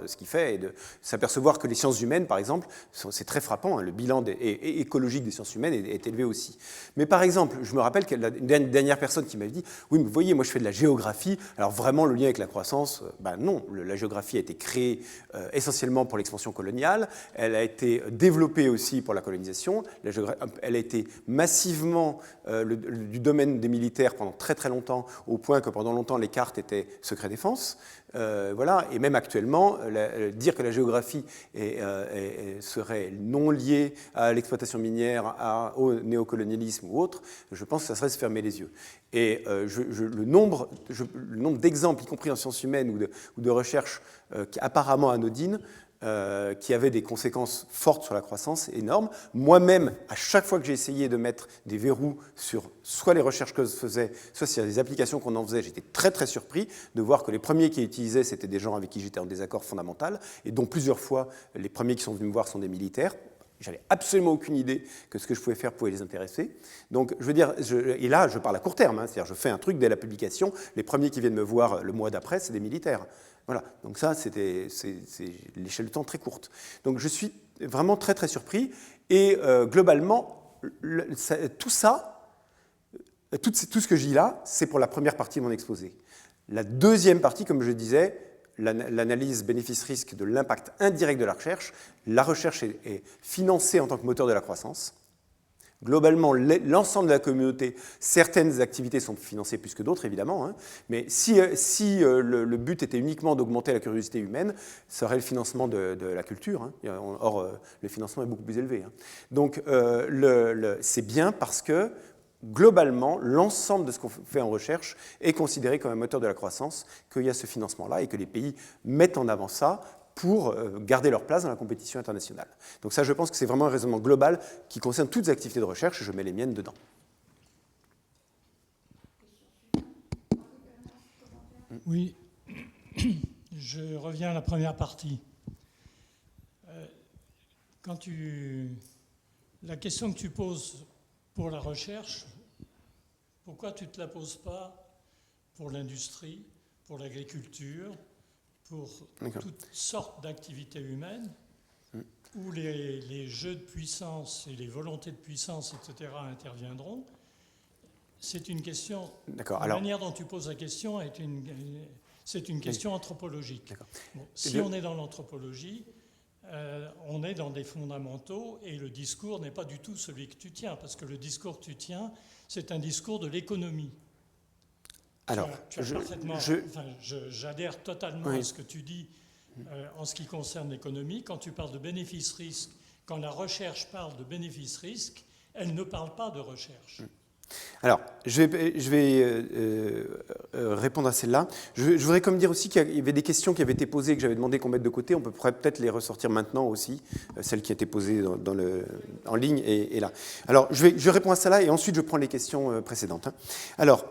ce qu'il fait et de s'apercevoir que les sciences humaines, par exemple, c'est très frappant, hein, le bilan écologique des sciences humaines est élevé aussi. Mais par exemple, je me rappelle qu'une dernière personne qui m'avait dit « Oui, mais vous voyez, moi je fais de la géographie, alors vraiment le lien avec la croissance, non, la géographie a été créée essentiellement pour l'expansion coloniale, elle a été développée aussi pour la colonisation, elle a été massivement du domaine des militaires pendant très très longtemps, au point que pendant longtemps les cartes étaient secret défense. Voilà. Et même actuellement, dire que la géographie serait non liée à l'exploitation minière, au néocolonialisme ou autre, je pense que ça serait se fermer les yeux. Et le nombre d'exemples, y compris en sciences humaines ou de recherches apparemment anodines, qui avaient des conséquences fortes sur la croissance, énormes. Moi-même, à chaque fois que j'ai essayé de mettre des verrous sur soit les recherches que je faisais, soit sur les applications qu'on en faisait, j'étais très très surpris de voir que les premiers qui utilisaient, c'était des gens avec qui j'étais en désaccord fondamental, et dont plusieurs fois, les premiers qui sont venus me voir sont des militaires. J'avais absolument aucune idée que ce que je pouvais faire pouvait les intéresser. Donc, je veux dire, et là, je parle à court terme, hein, c'est-à-dire je fais un truc dès la publication, les premiers qui viennent me voir le mois d'après, c'est des militaires. Voilà, donc ça, c'est l'échelle de temps très courte. Donc je suis vraiment très très surpris, et globalement, tout ça, tout ce que je dis là, c'est pour la première partie de mon exposé. La deuxième partie, comme je disais, l'analyse bénéfice-risque de l'impact indirect de la recherche est financée en tant que moteur de la croissance. Globalement, l'ensemble de la communauté, certaines activités sont financées plus que d'autres, évidemment, hein, mais si le but était uniquement d'augmenter la curiosité humaine, ça serait le financement de la culture. Hein. Or, le financement est beaucoup plus élevé. Hein. Donc, c'est bien parce que, globalement, l'ensemble de ce qu'on fait en recherche est considéré comme un moteur de la croissance, qu'il y a ce financement-là et que les pays mettent en avant ça pour garder leur place dans la compétition internationale. Donc ça, je pense que c'est vraiment un raisonnement global qui concerne toutes les activités de recherche, et je mets les miennes dedans. Oui, je reviens à la première partie. La question que tu poses pour la recherche, pourquoi tu ne te la poses pas pour l'industrie, pour l'agriculture, pour toutes sortes d'activités humaines où les jeux de puissance et les volontés de puissance, etc., interviendront. C'est une question... La manière dont tu poses la question c'est une question anthropologique. Bon, si on est dans l'anthropologie, on est dans des fondamentaux et le discours n'est pas du tout celui que tu tiens, parce que le discours que tu tiens, c'est un discours de l'économie. Alors, j'adhère totalement à ce que tu dis en ce qui concerne l'économie. Quand tu parles de bénéfice-risque, quand la recherche parle de bénéfice-risque, elle ne parle pas de recherche. Alors, je vais répondre à celle-là. Je voudrais comme dire aussi qu'il y avait des questions qui avaient été posées et que j'avais demandé qu'on mette de côté. On pourrait peut-être les ressortir maintenant aussi, celles qui étaient posées en ligne et là. Alors, je réponds à celle-là et ensuite je prends les questions précédentes. Alors,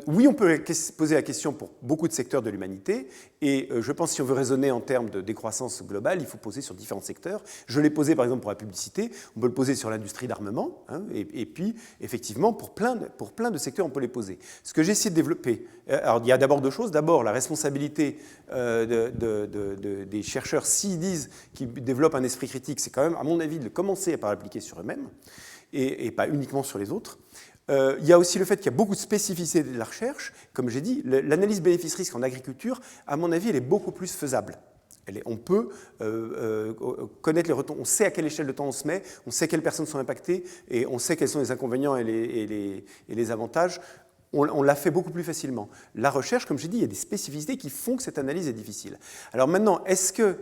oui, on peut poser la question pour beaucoup de secteurs de l'humanité, et je pense que si on veut raisonner en termes de décroissance globale, il faut poser sur différents secteurs. Je l'ai posé par exemple pour la publicité, on peut le poser sur l'industrie d'armement, hein, et puis effectivement pour plein de secteurs on peut les poser. Ce que j'ai essayé de développer, alors il y a d'abord deux choses. D'abord la responsabilité des chercheurs, s'ils disent qu'ils développent un esprit critique, c'est quand même à mon avis de commencer par l'appliquer sur eux-mêmes, et pas uniquement sur les autres. Il y a aussi le fait qu'il y a beaucoup de spécificités de la recherche. Comme j'ai dit, l'analyse bénéfice-risque en agriculture, à mon avis, elle est beaucoup plus faisable. On peut connaître les retours, on sait à quelle échelle de temps on se met, on sait quelles personnes sont impactées, et on sait quels sont les inconvénients et les avantages. On l'a fait beaucoup plus facilement. La recherche, comme j'ai dit, il y a des spécificités qui font que cette analyse est difficile. Alors maintenant, est-ce que,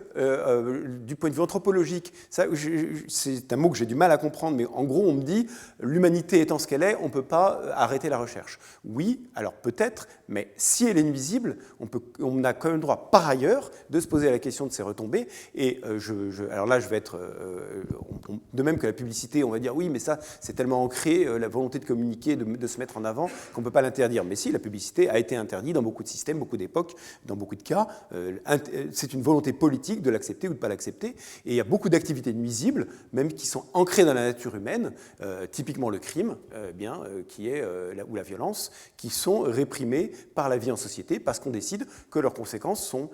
du point de vue anthropologique, c'est un mot que j'ai du mal à comprendre, mais en gros, on me dit, l'humanité étant ce qu'elle est, on ne peut pas arrêter la recherche. Oui, alors peut-être, mais si elle est nuisible, on a quand même le droit, par ailleurs, de se poser la question de ses retombées. Et alors là, je vais être... de même que la publicité, on va dire, oui, mais ça, c'est tellement ancré, la volonté de communiquer, de se mettre en avant, qu'on ne peut pas l'interdire. Mais si, la publicité a été interdite dans beaucoup de systèmes, beaucoup d'époques, dans beaucoup de cas. C'est une volonté politique de l'accepter ou de ne pas l'accepter. Et il y a beaucoup d'activités nuisibles, même qui sont ancrées dans la nature humaine, typiquement le crime, ou la violence, qui sont réprimées par la vie en société parce qu'on décide que leurs conséquences sont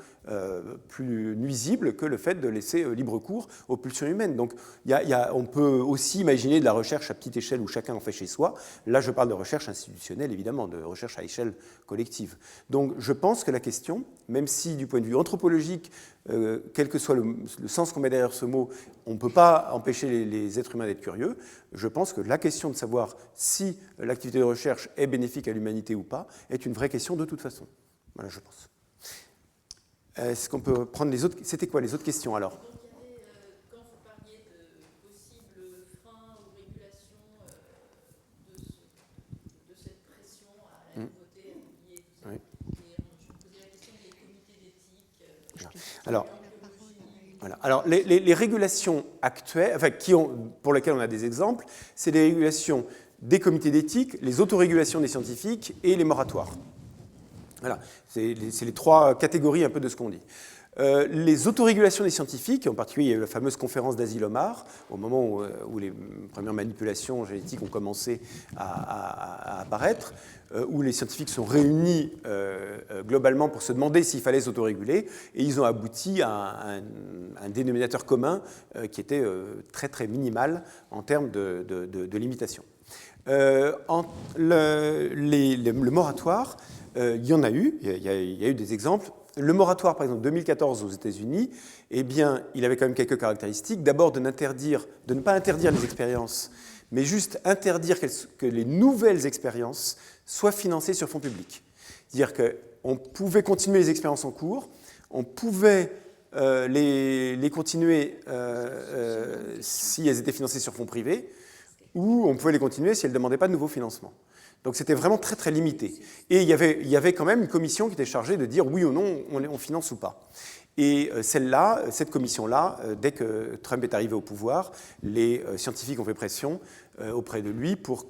plus nuisibles que le fait de laisser libre cours aux pulsions humaines. Donc on peut aussi imaginer de la recherche à petite échelle où chacun en fait chez soi. Là, je parle de recherche institutionnelle, évidemment, de recherche à échelle collective. Donc je pense que la question, même si du point de vue anthropologique, quel que soit le sens qu'on met derrière ce mot, on ne peut pas empêcher les êtres humains d'être curieux, je pense que la question de savoir si l'activité de recherche est bénéfique à l'humanité ou pas est une vraie question de toute façon. Voilà, je pense. Est-ce qu'on peut prendre les autres? C'était quoi les autres questions alors? Donc il y avait, quand vous parliez de possibles freins ou régulations de cette pression à la nouveauté, à l'oublier, tout ça, Oui. et je me posais la question des comités d'éthique. Alors, voilà. Alors les régulations actuelles, enfin, pour lesquelles on a des exemples, c'est les régulations des comités d'éthique, les autorégulations des scientifiques et les moratoires. Voilà, c'est les trois catégories un peu de ce qu'on dit. Les autorégulations des scientifiques, en particulier il y a eu la fameuse conférence d'Asil-Omar, au moment où les premières manipulations génétiques ont commencé à apparaître, où les scientifiques sont réunis globalement pour se demander s'il fallait s'autoréguler, et ils ont abouti à un dénominateur commun qui était très très minimal en termes de limitation. Le moratoire, il y en a eu, il y a eu des exemples. Le moratoire, par exemple, 2014 aux États-Unis, eh bien, il avait quand même quelques caractéristiques. D'abord, de ne pas interdire les expériences, mais juste interdire que les nouvelles expériences soient financées sur fonds publics. C'est-à-dire qu'on pouvait continuer les expériences en cours, on pouvait les continuer si elles étaient financées sur fonds privés, ou on pouvait les continuer si elles ne demandaient pas de nouveaux financements. Donc c'était vraiment très très limité. Et il y avait quand même une commission qui était chargée de dire oui ou non, on finance ou pas. Et cette commission-là, dès que Trump est arrivé au pouvoir, les scientifiques ont fait pression auprès de lui pour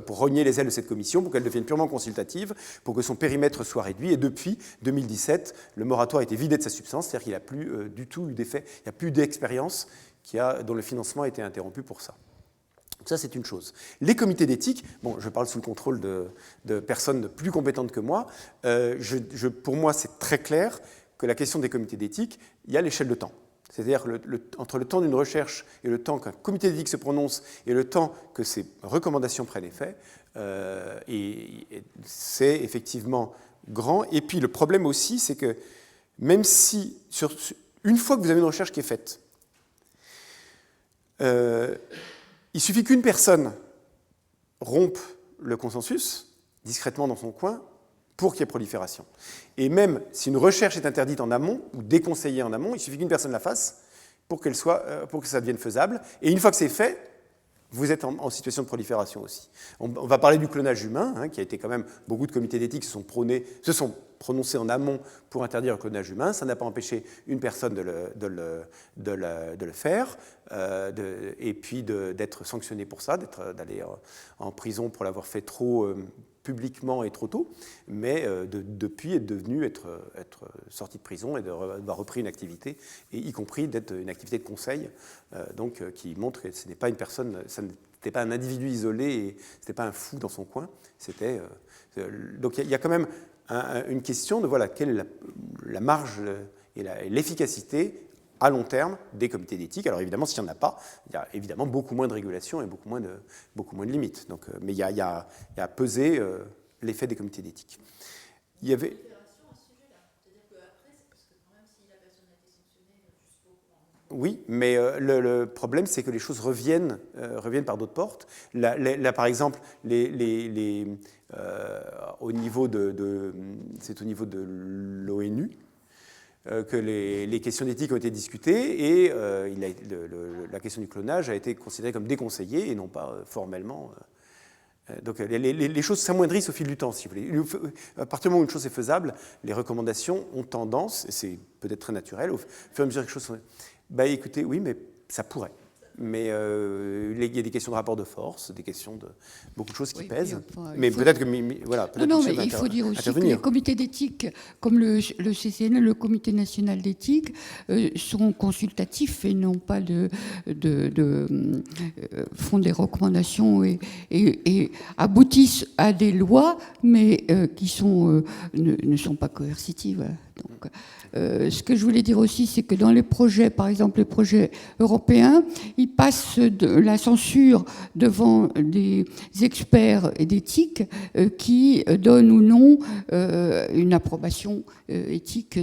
rogner les ailes de cette commission, pour qu'elle devienne purement consultative, pour que son périmètre soit réduit. Et depuis 2017, le moratoire a été vidé de sa substance, c'est-à-dire qu'il n'a plus du tout eu d'effet, il n'y a plus d'expérience dont le financement a été interrompu pour ça. Donc ça, c'est une chose. Les comités d'éthique, bon, je parle sous le contrôle de personnes plus compétentes que moi, pour moi, c'est très clair que la question des comités d'éthique, il y a l'échelle de temps. C'est-à-dire entre le temps d'une recherche et le temps qu'un comité d'éthique se prononce et le temps que ces recommandations prennent effet, et c'est effectivement grand. Et puis le problème aussi, c'est que même si, une fois que vous avez une recherche qui est faite, il suffit qu'une personne rompe le consensus, discrètement dans son coin, pour qu'il y ait prolifération. Et même si une recherche est interdite en amont, ou déconseillée en amont, il suffit qu'une personne la fasse pour que ça devienne faisable. Et une fois que c'est fait, vous êtes en situation de prolifération aussi. On va parler du clonage humain, hein, qui a été quand même, beaucoup de comités d'éthique se sont prononcés en amont pour interdire le clonage humain. Ça n'a pas empêché une personne de le faire, et puis d'être sanctionné pour ça, d'aller en prison pour l'avoir fait trop publiquement et trop tôt, mais depuis être sorti de prison et d'avoir repris une activité, et y compris d'être une activité de conseil, qui montre que ce n'est pas une personne, ça n'était pas un individu isolé et ce n'était pas un fou dans son coin. Donc il y a quand même une question de quelle est la marge et l'efficacité à long terme des comités d'éthique. Alors évidemment, s'il n'y en a pas, il y a évidemment beaucoup moins de régulation et beaucoup moins de limites. Donc, mais il y a à peser l'effet des comités d'éthique. Il y avait... Oui, mais le problème, c'est que les choses reviennent par d'autres portes. Là, par exemple, au niveau c'est au niveau de l'ONU que les questions d'éthique ont été discutées, et la question du clonage a été considérée comme déconseillée et non pas formellement. Donc les choses s'amoindrissent au fil du temps, si vous voulez. À partir du moment où une chose est faisable, les recommandations ont tendance, et c'est peut-être très naturel, au fur et à mesure que les choses sont... écoutez, oui, mais ça pourrait. Mais il y a des questions de rapport de force, des questions de beaucoup de choses qui pèsent. Mais peut-être que... mais il faut dire aussi que les comités d'éthique, comme le CCNE, le Comité national d'éthique, sont consultatifs et non pas font des recommandations et aboutissent à des lois, mais qui ne sont pas coercitives. Donc, ce que je voulais dire aussi, c'est que dans les projets, par exemple les projets européens, ils passent de la censure devant des experts d'éthique qui donnent ou non une approbation éthique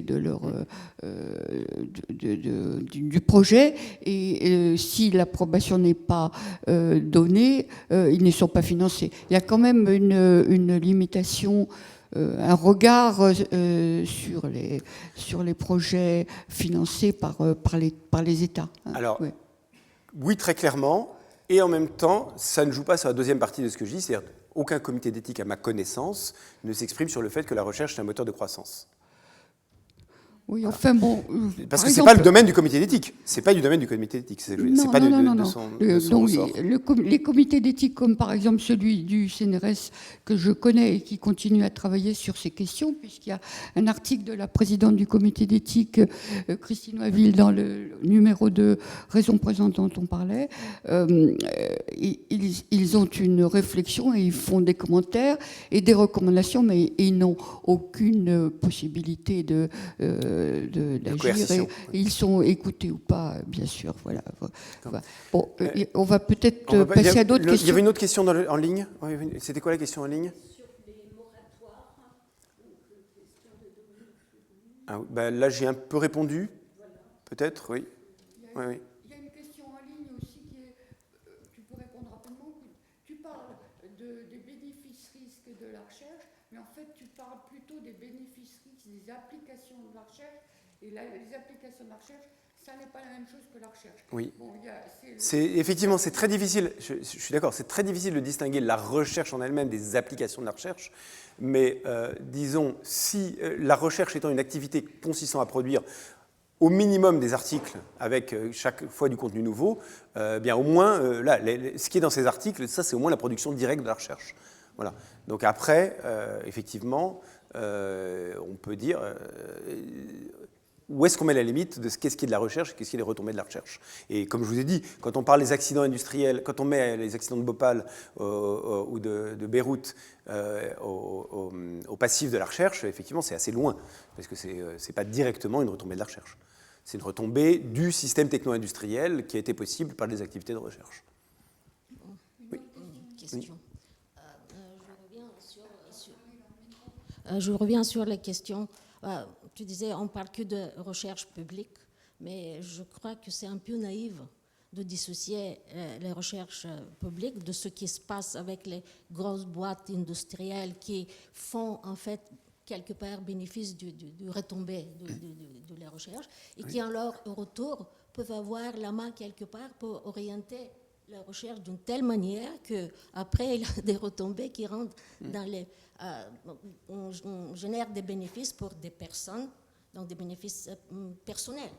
du projet. Et si l'approbation n'est pas donnée, ils ne sont pas financés. Il y a quand même une limitation, un regard sur les projets financés par les États. Alors, oui, très clairement, et en même temps, ça ne joue pas sur la deuxième partie de ce que je dis, c'est-à-dire aucun comité d'éthique, à ma connaissance, ne s'exprime sur le fait que la recherche est un moteur de croissance. Oui, enfin bon. Parce que ce n'est pas le domaine du comité d'éthique. C'est pas du domaine du comité d'éthique. Les comités d'éthique, comme par exemple celui du CNRS que je connais et qui continue à travailler sur ces questions, puisqu'il y a un article de la présidente du comité d'éthique, Christine Waville, dans le numéro 2, Raison présente dont on parlait, ils ont une réflexion et ils font des commentaires et des recommandations, mais ils n'ont aucune possibilité d'agir, et ils sont écoutés ou pas, bien sûr. Voilà. Bon, on va peut-être passer à d'autres questions. Il y avait une autre question en ligne. C'était quoi la question en ligne? Sur les moratoires. Là, j'ai un peu répondu. Voilà. Peut-être, oui. Oui. Il y a une question en ligne aussi tu peux répondre rapidement. Tu parles des bénéfices-risques de la recherche, mais en fait, tu parles plutôt des bénéfices-risques des applications de la recherche. Et les applications de la recherche, ça n'est pas la même chose que la recherche. Oui. Bon, effectivement, c'est très difficile, je suis d'accord, c'est très difficile de distinguer la recherche en elle-même des applications de la recherche. Mais disons, si la recherche étant une activité consistant à produire au minimum des articles avec chaque fois du contenu nouveau, bien au moins, ce qui est dans ces articles, ça c'est au moins la production directe de la recherche. Voilà. Donc après, effectivement, on peut dire où est-ce qu'on met la limite de qu'est-ce qui est de la recherche et qu'est-ce qui est des retombées de la recherche. Et comme je vous ai dit, quand on parle des accidents industriels, quand on met les accidents de Bhopal ou de Beyrouth au passif de la recherche, effectivement, c'est assez loin, parce que ce n'est pas directement une retombée de la recherche. C'est une retombée du système techno-industriel qui a été possible par des activités de recherche. Oui. Question. Je reviens sur les questions. Tu disais, on ne parle que de recherche publique, mais je crois que c'est un peu naïf de dissocier les recherches publiques de ce qui se passe avec les grosses boîtes industrielles qui font en fait quelque part bénéfice du retombée de la recherche et qui en leur retour peuvent avoir la main quelque part pour orienter la recherche d'une telle manière qu'après, il y a des retombées qui rentrent dans les... on génère des bénéfices pour des personnes, donc des bénéfices personnels.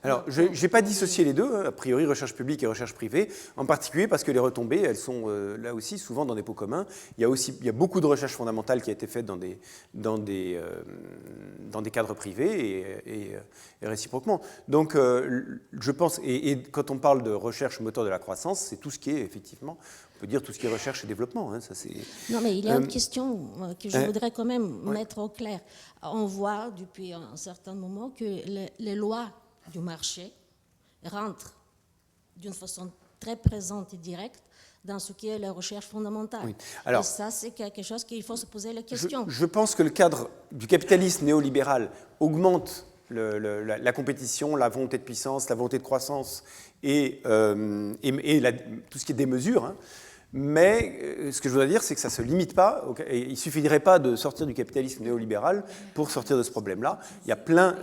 Alors, je n'ai pas dissocié les deux, a priori recherche publique et recherche privée, en particulier parce que les retombées, elles sont là aussi souvent dans des pots communs. Il y a beaucoup de recherche fondamentale qui a été faite dans des cadres privés et réciproquement. Donc, je pense, et quand on parle de recherche moteur de la croissance, c'est tout ce qui est effectivement, on peut dire tout ce qui est recherche et développement. Hein, ça, non, mais il y a une question que je voudrais quand même mettre au clair. On voit depuis un certain moment que les lois du marché rentrent d'une façon très présente et directe dans ce qui est la recherche fondamentale. Oui. Alors, et ça, c'est quelque chose qu'il faut se poser la question. Je pense que le cadre du capitalisme néolibéral augmente la compétition, la volonté de puissance, la volonté de croissance et tout ce qui est démesure. Hein. Mais ce que je voudrais dire, c'est que ça ne se limite pas, et il ne suffirait pas de sortir du capitalisme néolibéral pour sortir de ce problème-là. Il y a plein...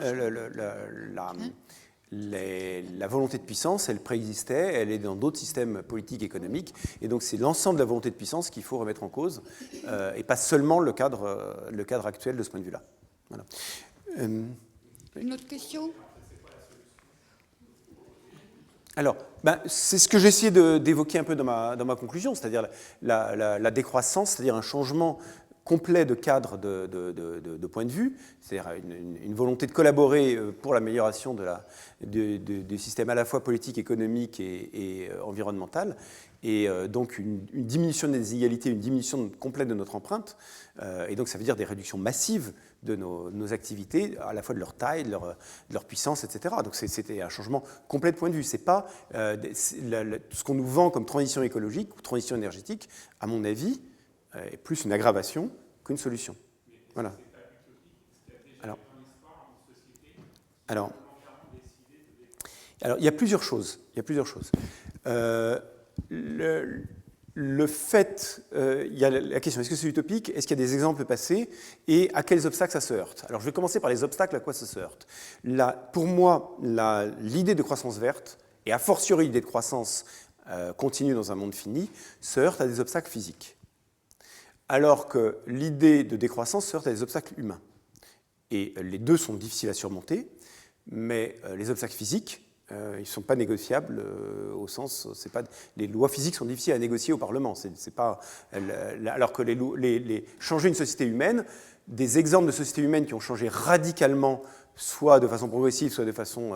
la volonté de puissance, elle préexistait, elle est dans d'autres systèmes politiques et économiques, et donc c'est l'ensemble de la volonté de puissance qu'il faut remettre en cause, et pas seulement le cadre actuel de ce point de vue-là. Voilà. Une autre question ? Alors, c'est ce que j'ai essayé d'évoquer un peu dans ma conclusion, c'est-à-dire la décroissance, c'est-à-dire un changement complet de cadre de point de vue, c'est-à-dire une volonté de collaborer pour l'amélioration du système à la fois politique, économique et environnemental, et donc une diminution des inégalités, une diminution complète de notre empreinte, et donc ça veut dire des réductions massives de nos activités, à la fois de leur taille, de leur puissance, etc. Donc c'était un changement complet de point de vue. C'est pas ce qu'on nous vend comme transition écologique ou transition énergétique, à mon avis, est plus une aggravation qu'une solution. Voilà. Alors, il y a plusieurs choses. Le fait, il y a la question, est-ce que c'est utopique? Est-ce qu'il y a des exemples passés? Et à quels obstacles ça se heurte? Alors je vais commencer par les obstacles, à quoi ça se heurte. Pour moi, l'idée de croissance verte, et a fortiori l'idée de croissance continue dans un monde fini, se heurte à des obstacles physiques. Alors que l'idée de décroissance se heurte à des obstacles humains. Et les deux sont difficiles à surmonter, mais les obstacles physiques, ils ne sont pas négociables au sens, les lois physiques sont difficiles à négocier au Parlement. C'est pas, alors que changer une société humaine, des exemples de sociétés humaines qui ont changé radicalement, soit de façon progressive, soit de façon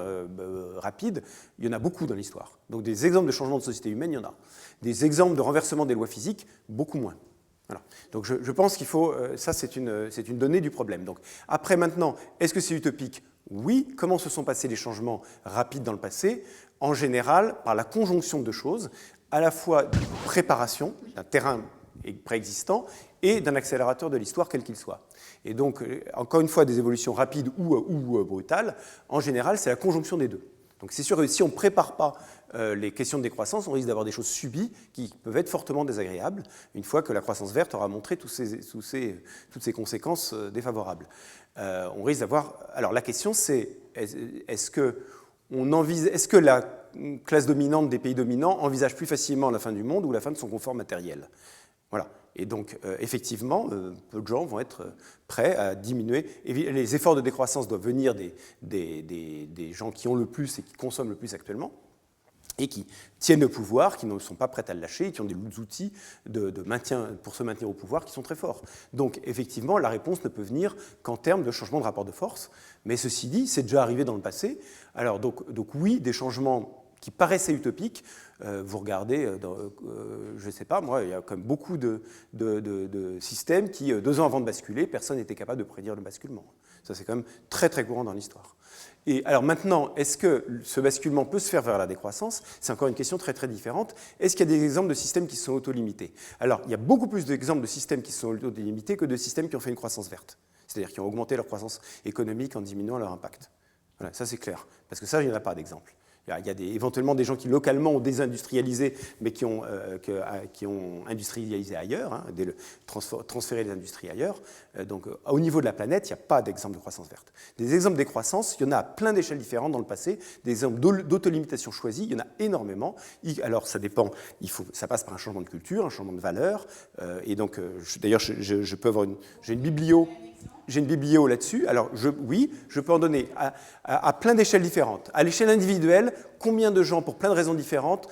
rapide, il y en a beaucoup dans l'histoire. Donc des exemples de changement de société humaine, il y en a. Des exemples de renversement des lois physiques, beaucoup moins. Voilà. Donc je pense qu'il faut, ça c'est une donnée du problème. Donc après maintenant, est-ce que c'est utopique? Oui. Comment se sont passés les changements rapides dans le passé? En général, par la conjonction de choses, à la fois de préparation d'un terrain préexistant et d'un accélérateur de l'histoire quel qu'il soit. Et donc, encore une fois, des évolutions rapides ou brutales, en général, c'est la conjonction des deux. Donc c'est sûr que si on ne prépare pas les questions de décroissance, on risque d'avoir des choses subies qui peuvent être fortement désagréables une fois que la croissance verte aura montré toutes ces conséquences défavorables. On risque d'avoir... Alors la question c'est, est-ce que la classe dominante des pays dominants envisage plus facilement la fin du monde ou la fin de son confort matériel? Voilà. Et donc, effectivement, peu de gens vont être prêts à diminuer. Et les efforts de décroissance doivent venir des gens qui ont le plus et qui consomment le plus actuellement, et qui tiennent le pouvoir, qui ne sont pas prêts à le lâcher, et qui ont des outils de maintien, pour se maintenir au pouvoir qui sont très forts. Donc, effectivement, la réponse ne peut venir qu'en termes de changement de rapport de force. Mais ceci dit, c'est déjà arrivé dans le passé. Alors, donc oui, des changements qui paraissaient utopiques. Vous regardez, je ne sais pas, moi, il y a quand même beaucoup de systèmes qui, 2 ans avant de basculer, personne n'était capable de prédire le basculement. Ça, c'est quand même très, très courant dans l'histoire. Et alors maintenant, est-ce que ce basculement peut se faire vers la décroissance? C'est encore une question très, très différente. Est-ce qu'il y a des exemples de systèmes qui se sont auto-limités? Alors, il y a beaucoup plus d'exemples de systèmes qui se sont auto-limités que de systèmes qui ont fait une croissance verte. C'est-à-dire qui ont augmenté leur croissance économique en diminuant leur impact. Voilà, ça, c'est clair. Parce que ça, il n'y en a pas d'exemple. Il y a éventuellement des gens qui localement ont désindustrialisé, mais qui ont industrialisé ailleurs, hein, transféré les industries ailleurs. Donc au niveau de la planète, il n'y a pas d'exemple de croissance verte. Des exemples de décroissance, il y en a à plein d'échelles différentes dans le passé. Des exemples d'autolimitation choisie, il y en a énormément. Alors ça dépend, ça passe par un changement de culture, un changement de valeur. Et donc, d'ailleurs, je peux avoir j'ai une biblio. J'ai une biblio là-dessus. Alors, oui, je peux en donner à plein d'échelles différentes. À l'échelle individuelle, combien de gens, pour plein de raisons différentes,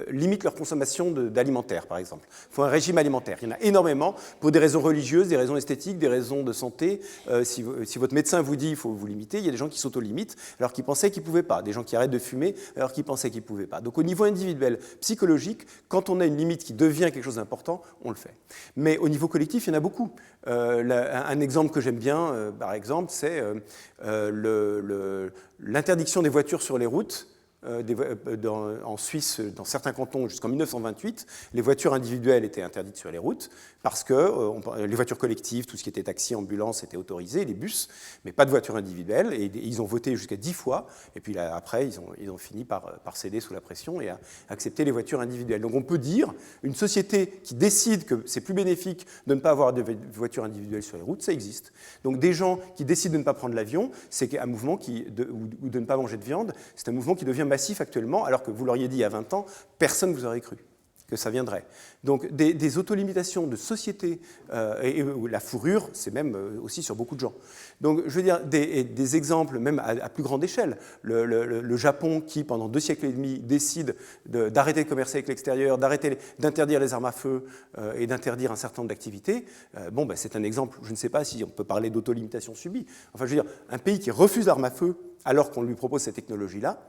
limitent leur consommation d'alimentaire, par exemple, font un régime alimentaire. Il y en a énormément, pour des raisons religieuses, des raisons esthétiques, des raisons de santé. Si votre médecin vous dit qu'il faut vous limiter, il y a des gens qui s'auto-limitent alors qu'ils pensaient qu'ils ne pouvaient pas. Des gens qui arrêtent de fumer alors qu'ils pensaient qu'ils ne pouvaient pas. Donc, au niveau individuel, psychologique, quand on a une limite qui devient quelque chose d'important, on le fait. Mais au niveau collectif, il y en a beaucoup. Un exemple que j'aime bien, par exemple, c'est l'interdiction des voitures sur les routes. En Suisse, dans certains cantons, jusqu'en 1928, les voitures individuelles étaient interdites sur les routes parce que les voitures collectives, tout ce qui était taxi, ambulance, était autorisé, les bus, mais pas de voitures individuelles. Et ils ont voté jusqu'à 10 fois. Et puis là, après, ils ont fini par céder sous la pression et à accepter les voitures individuelles. Donc on peut dire, une société qui décide que c'est plus bénéfique de ne pas avoir de voitures individuelles sur les routes, ça existe. Donc des gens qui décident de ne pas prendre l'avion, c'est un mouvement ou de ne pas manger de viande, c'est un mouvement qui devient massif actuellement, alors que vous l'auriez dit il y a 20 ans, personne ne vous aurait cru que ça viendrait. Donc des autolimitations de société, et la fourrure, c'est même aussi sur beaucoup de gens. Donc je veux dire, des exemples même à plus grande échelle. Le Japon qui, pendant 2 siècles et demi, décide d'arrêter de commercer avec l'extérieur, d'interdire les armes à feu et d'interdire un certain nombre d'activités, c'est un exemple, je ne sais pas si on peut parler d'autolimitation subie. Enfin, je veux dire, un pays qui refuse l'arme à feu alors qu'on lui propose cette technologie-là,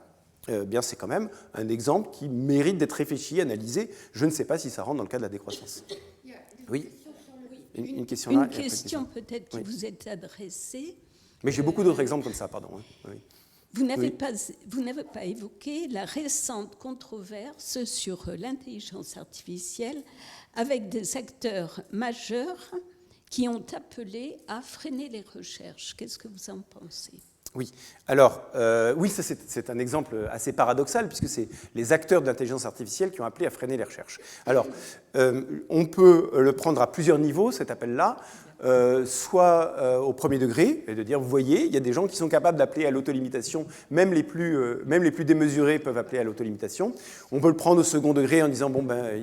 bien c'est quand même un exemple qui mérite d'être réfléchi, analysé. Je ne sais pas si ça rentre dans le cas de la décroissance. Oui. Une question là. Une question peut-être qui vous est adressée. Mais j'ai beaucoup d'autres exemples comme ça, pardon. Oui. Vous n'avez pas évoqué la récente controverse sur l'intelligence artificielle avec des acteurs majeurs qui ont appelé à freiner les recherches. Qu'est-ce que vous en pensez ? Oui, alors, oui, ça c'est un exemple assez paradoxal, puisque c'est les acteurs de l'intelligence artificielle qui ont appelé à freiner les recherches. Alors, on peut le prendre à plusieurs niveaux, cet appel-là, soit au premier degré, et de dire, vous voyez, il y a des gens qui sont capables d'appeler à l'autolimitation, même les plus démesurés peuvent appeler à l'autolimitation. On peut le prendre au second degré en disant,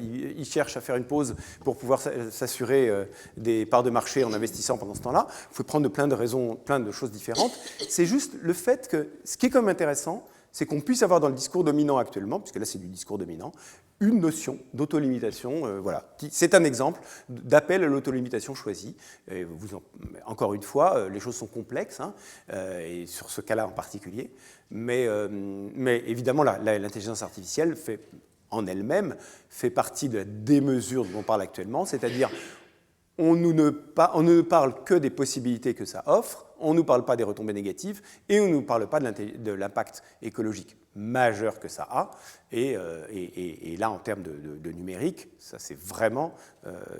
ils cherchent à faire une pause pour pouvoir s'assurer des parts de marché en investissant pendant ce temps-là. Il faut prendre de plein de raisons, plein de choses différentes. C'est juste le fait que, ce qui est quand même intéressant, c'est qu'on puisse avoir dans le discours dominant actuellement, puisque là c'est du discours dominant, une notion d'autolimitation. Voilà. C'est un exemple d'appel à l'autolimitation choisie. Et encore une fois, les choses sont complexes, hein, et sur ce cas-là en particulier. Mais évidemment, l'intelligence artificielle en elle-même fait partie de la démesure dont on parle actuellement, c'est-à-dire on ne parle que des possibilités que ça offre, on ne nous parle pas des retombées négatives et on ne nous parle pas de l'impact écologique majeur que ça a. Et là, en termes de numérique, ça c'est vraiment...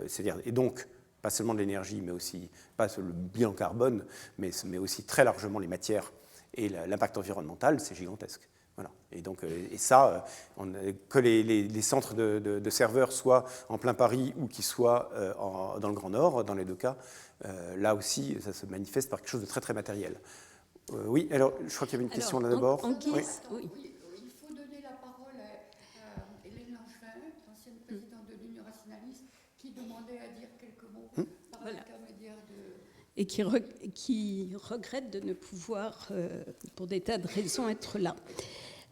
c'est-à-dire, et donc, pas seulement de l'énergie, mais aussi, pas le bilan carbone, mais aussi très largement les matières et l'impact environnemental, c'est gigantesque. Voilà. Et donc, que les centres de serveurs soient en plein Paris ou qu'ils soient dans le Grand Nord, dans les deux cas, là aussi, ça se manifeste par quelque chose de très très matériel. Oui, alors je crois qu'il y avait une question là d'abord. Oui. Il faut donner la parole à Hélène Langevin, ancienne présidente de l'Union rationaliste, qui demandait à dire quelques mots par l'intermédiaire de... Et qui regrette de ne pouvoir, pour des tas de raisons, être là.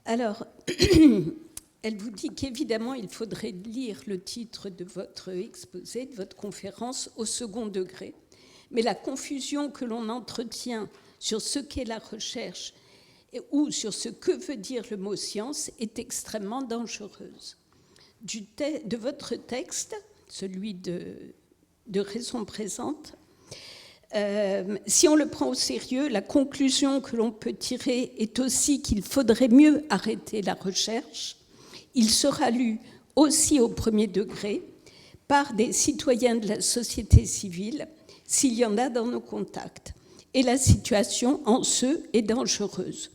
Alors, elle vous dit qu'évidemment, il faudrait lire le titre de votre exposé, de votre conférence, au second degré. Mais la confusion que l'on entretient sur ce qu'est la recherche ou sur ce que veut dire le mot science est extrêmement dangereuse. De votre texte, celui de Raison présente, si on le prend au sérieux, la conclusion que l'on peut tirer est aussi qu'il faudrait mieux arrêter la recherche. Il sera lu aussi au premier degré par des citoyens de la société civile, s'il y en a dans nos contacts. Et la situation en ce est dangereuse.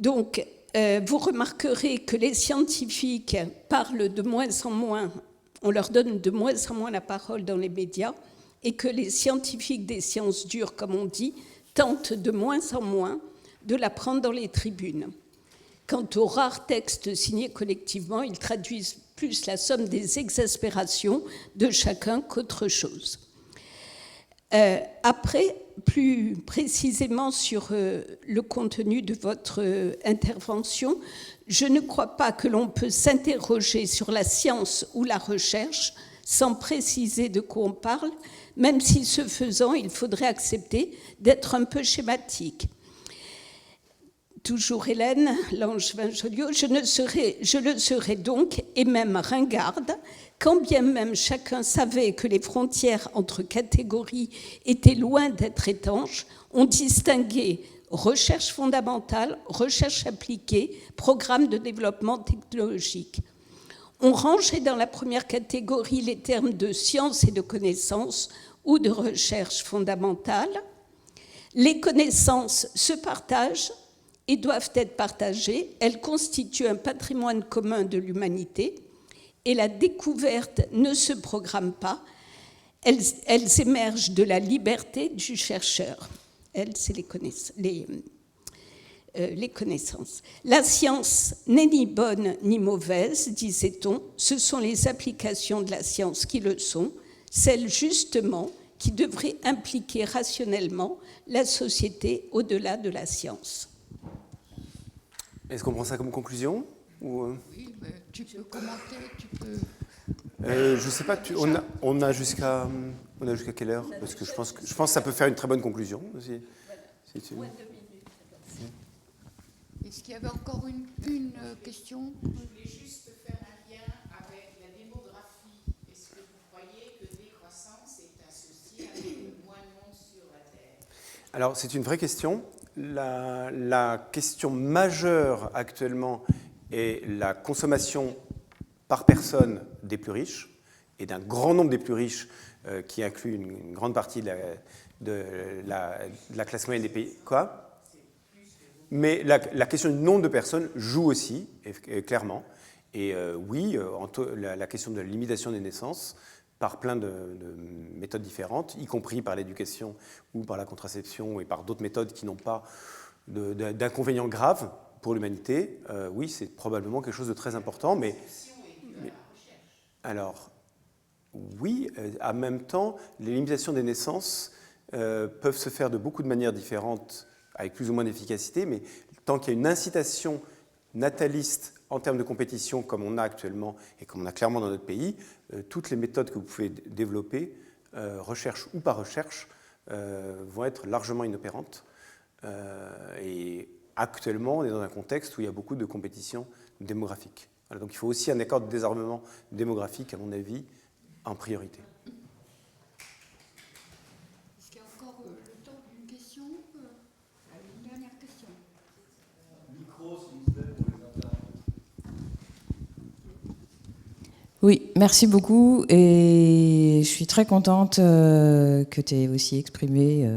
Donc, vous remarquerez que les scientifiques parlent de moins en moins, on leur donne de moins en moins la parole dans les médias, et que les scientifiques des sciences dures, comme on dit, tentent de moins en moins de la prendre dans les tribunes. Quant aux rares textes signés collectivement, ils traduisent plus la somme des exaspérations de chacun qu'autre chose. Après, plus précisément sur le contenu de votre intervention, je ne crois pas que l'on peut s'interroger sur la science ou la recherche sans préciser de quoi on parle, même si ce faisant, il faudrait accepter d'être un peu schématique. Toujours Hélène Langevin-Joliot, je le serais donc, et même ringarde, quand bien même chacun savait que les frontières entre catégories étaient loin d'être étanches, on distinguait recherche fondamentale, recherche appliquée, programme de développement technologique. On rangeait dans la première catégorie les termes de science et de connaissance ou de recherche fondamentale. Les connaissances se partagent et doivent être partagées. Elles constituent un patrimoine commun de l'humanité. Et la découverte ne se programme pas, elles émergent de la liberté du chercheur. Elles, c'est les connaissances. La science n'est ni bonne ni mauvaise, disait-on, ce sont les applications de la science qui le sont, celles justement qui devraient impliquer rationnellement la société au-delà de la science. Est-ce qu'on prend ça comme conclusion ou... Oui, mais tu peux commenter, tu peux... je ne sais pas, on a jusqu'à quelle heure? Parce que je pense que ça peut faire une très bonne conclusion. Si tu... Est-ce qu'il y avait encore une question? Je voulais juste faire un lien avec la démographie. Est-ce que vous croyez que décroissance est associée avec moins de monde sur la Terre? Alors, c'est une vraie question. La question majeure actuellement est la consommation par personne des plus riches, et d'un grand nombre des plus riches, qui inclut une grande partie de la classe moyenne des pays. Quoi ? Mais la question du nombre de personnes joue aussi, clairement. Et oui, la question de la limitation des naissances, par plein de méthodes différentes, y compris par l'éducation ou par la contraception et par d'autres méthodes qui n'ont pas d'inconvénients graves pour l'humanité, oui, c'est probablement quelque chose de très important. Mais alors, oui, en même temps, les limitations des naissances peuvent se faire de beaucoup de manières différentes, avec plus ou moins d'efficacité, mais tant qu'il y a une incitation nataliste en termes de compétition, comme on a actuellement et comme on a clairement dans notre pays, toutes les méthodes que vous pouvez développer, recherche ou par recherche, vont être largement inopérantes. Et actuellement, on est dans un contexte où il y a beaucoup de compétition démographique. Voilà, donc il faut aussi un accord de désarmement démographique, à mon avis, en priorité. Est-ce qu'il y a encore le temps d'une question? Une dernière question. Micro, s'il vous plaît, pour les internautes. Oui, merci beaucoup. Et je suis très contente que tu aies aussi exprimé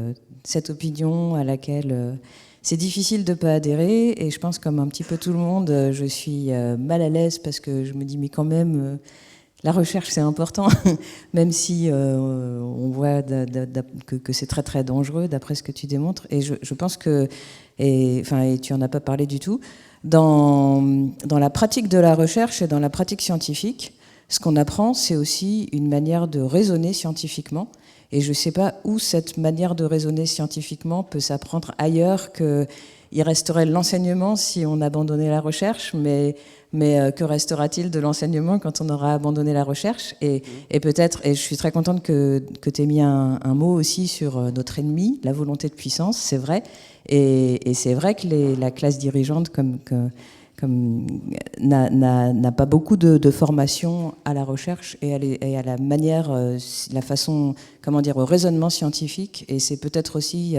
cette opinion à laquelle c'est difficile de ne pas adhérer. Et je pense, comme un petit peu tout le monde, je suis mal à l'aise parce que je me dis, mais quand même, la recherche, c'est important, même si on voit que c'est très, très dangereux, d'après ce que tu démontres. Et je pense que, et tu n'en as pas parlé du tout, dans la pratique de la recherche et dans la pratique scientifique, ce qu'on apprend, c'est aussi une manière de raisonner scientifiquement. Et je ne sais pas où cette manière de raisonner scientifiquement peut s'apprendre ailleurs qu'il resterait l'enseignement si on abandonnait la recherche, mais que restera-t-il de l'enseignement quand on aura abandonné la recherche? Et peut-être, et je suis très contente que tu aies mis un mot aussi sur notre ennemi, la volonté de puissance, c'est vrai. Et c'est vrai que la classe dirigeante n'a pas beaucoup de formation à la recherche et à la manière, la façon, au raisonnement scientifique. Et c'est peut-être aussi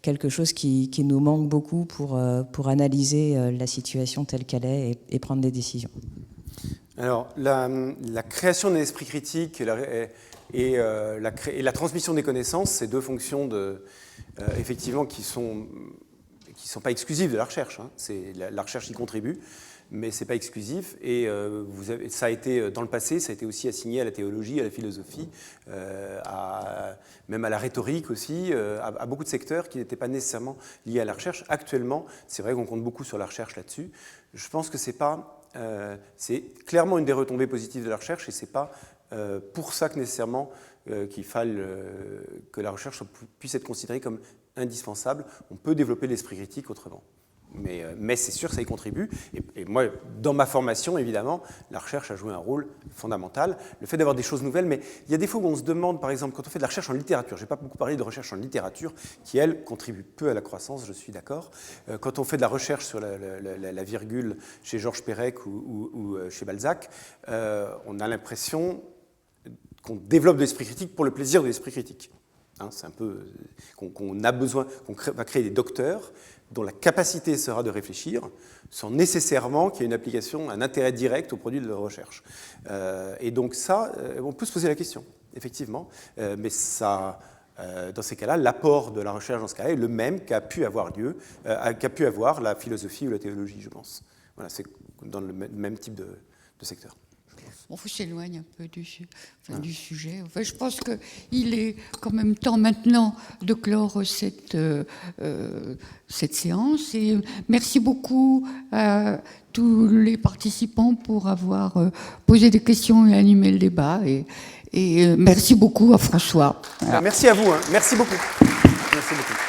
quelque chose qui nous manque beaucoup pour analyser la situation telle qu'elle est et prendre des décisions. Alors, la création d'un esprit critique et la transmission des connaissances, c'est deux fonctions effectivement qui sont qui ne sont pas exclusives de la recherche. Hein. La recherche y contribue, mais ce n'est pas exclusif. Et ça a été, dans le passé, ça a été aussi assigné à la théologie, à la philosophie, même à la rhétorique aussi, à beaucoup de secteurs qui n'étaient pas nécessairement liés à la recherche. Actuellement, c'est vrai qu'on compte beaucoup sur la recherche là-dessus. Je pense que c'est clairement une des retombées positives de la recherche, et ce n'est pas pour ça que nécessairement qu'il faille que la recherche puisse être considérée comme indispensable. On peut développer l'esprit critique autrement. Mais c'est sûr que ça y contribue. Et moi, dans ma formation, évidemment, la recherche a joué un rôle fondamental. Le fait d'avoir des choses nouvelles, mais il y a des fois où on se demande, par exemple, quand on fait de la recherche en littérature, je n'ai pas beaucoup parlé de recherche en littérature, qui, elle, contribue peu à la croissance, je suis d'accord. Quand on fait de la recherche sur la virgule chez Georges Perec ou chez Balzac, on a l'impression qu'on développe de l'esprit critique pour le plaisir de l'esprit critique. Hein, c'est un peu qu'on a besoin, va créer des docteurs dont la capacité sera de réfléchir, sans nécessairement qu'il y ait une application, un intérêt direct au produit de leur recherche. Et donc ça, on peut se poser la question, effectivement, mais ça, dans ces cas-là, l'apport de la recherche dans ce cas-là est le même qu'a pu avoir la philosophie ou la théologie, je pense. Voilà, c'est dans le même type de secteur. On s'éloigne un peu du sujet. Enfin, je pense qu'il est quand même temps maintenant de clore cette séance. Et merci beaucoup à tous les participants pour avoir posé des questions et animé le débat. Et merci beaucoup à François. Voilà. Merci à vous. Hein. Merci beaucoup. Merci beaucoup.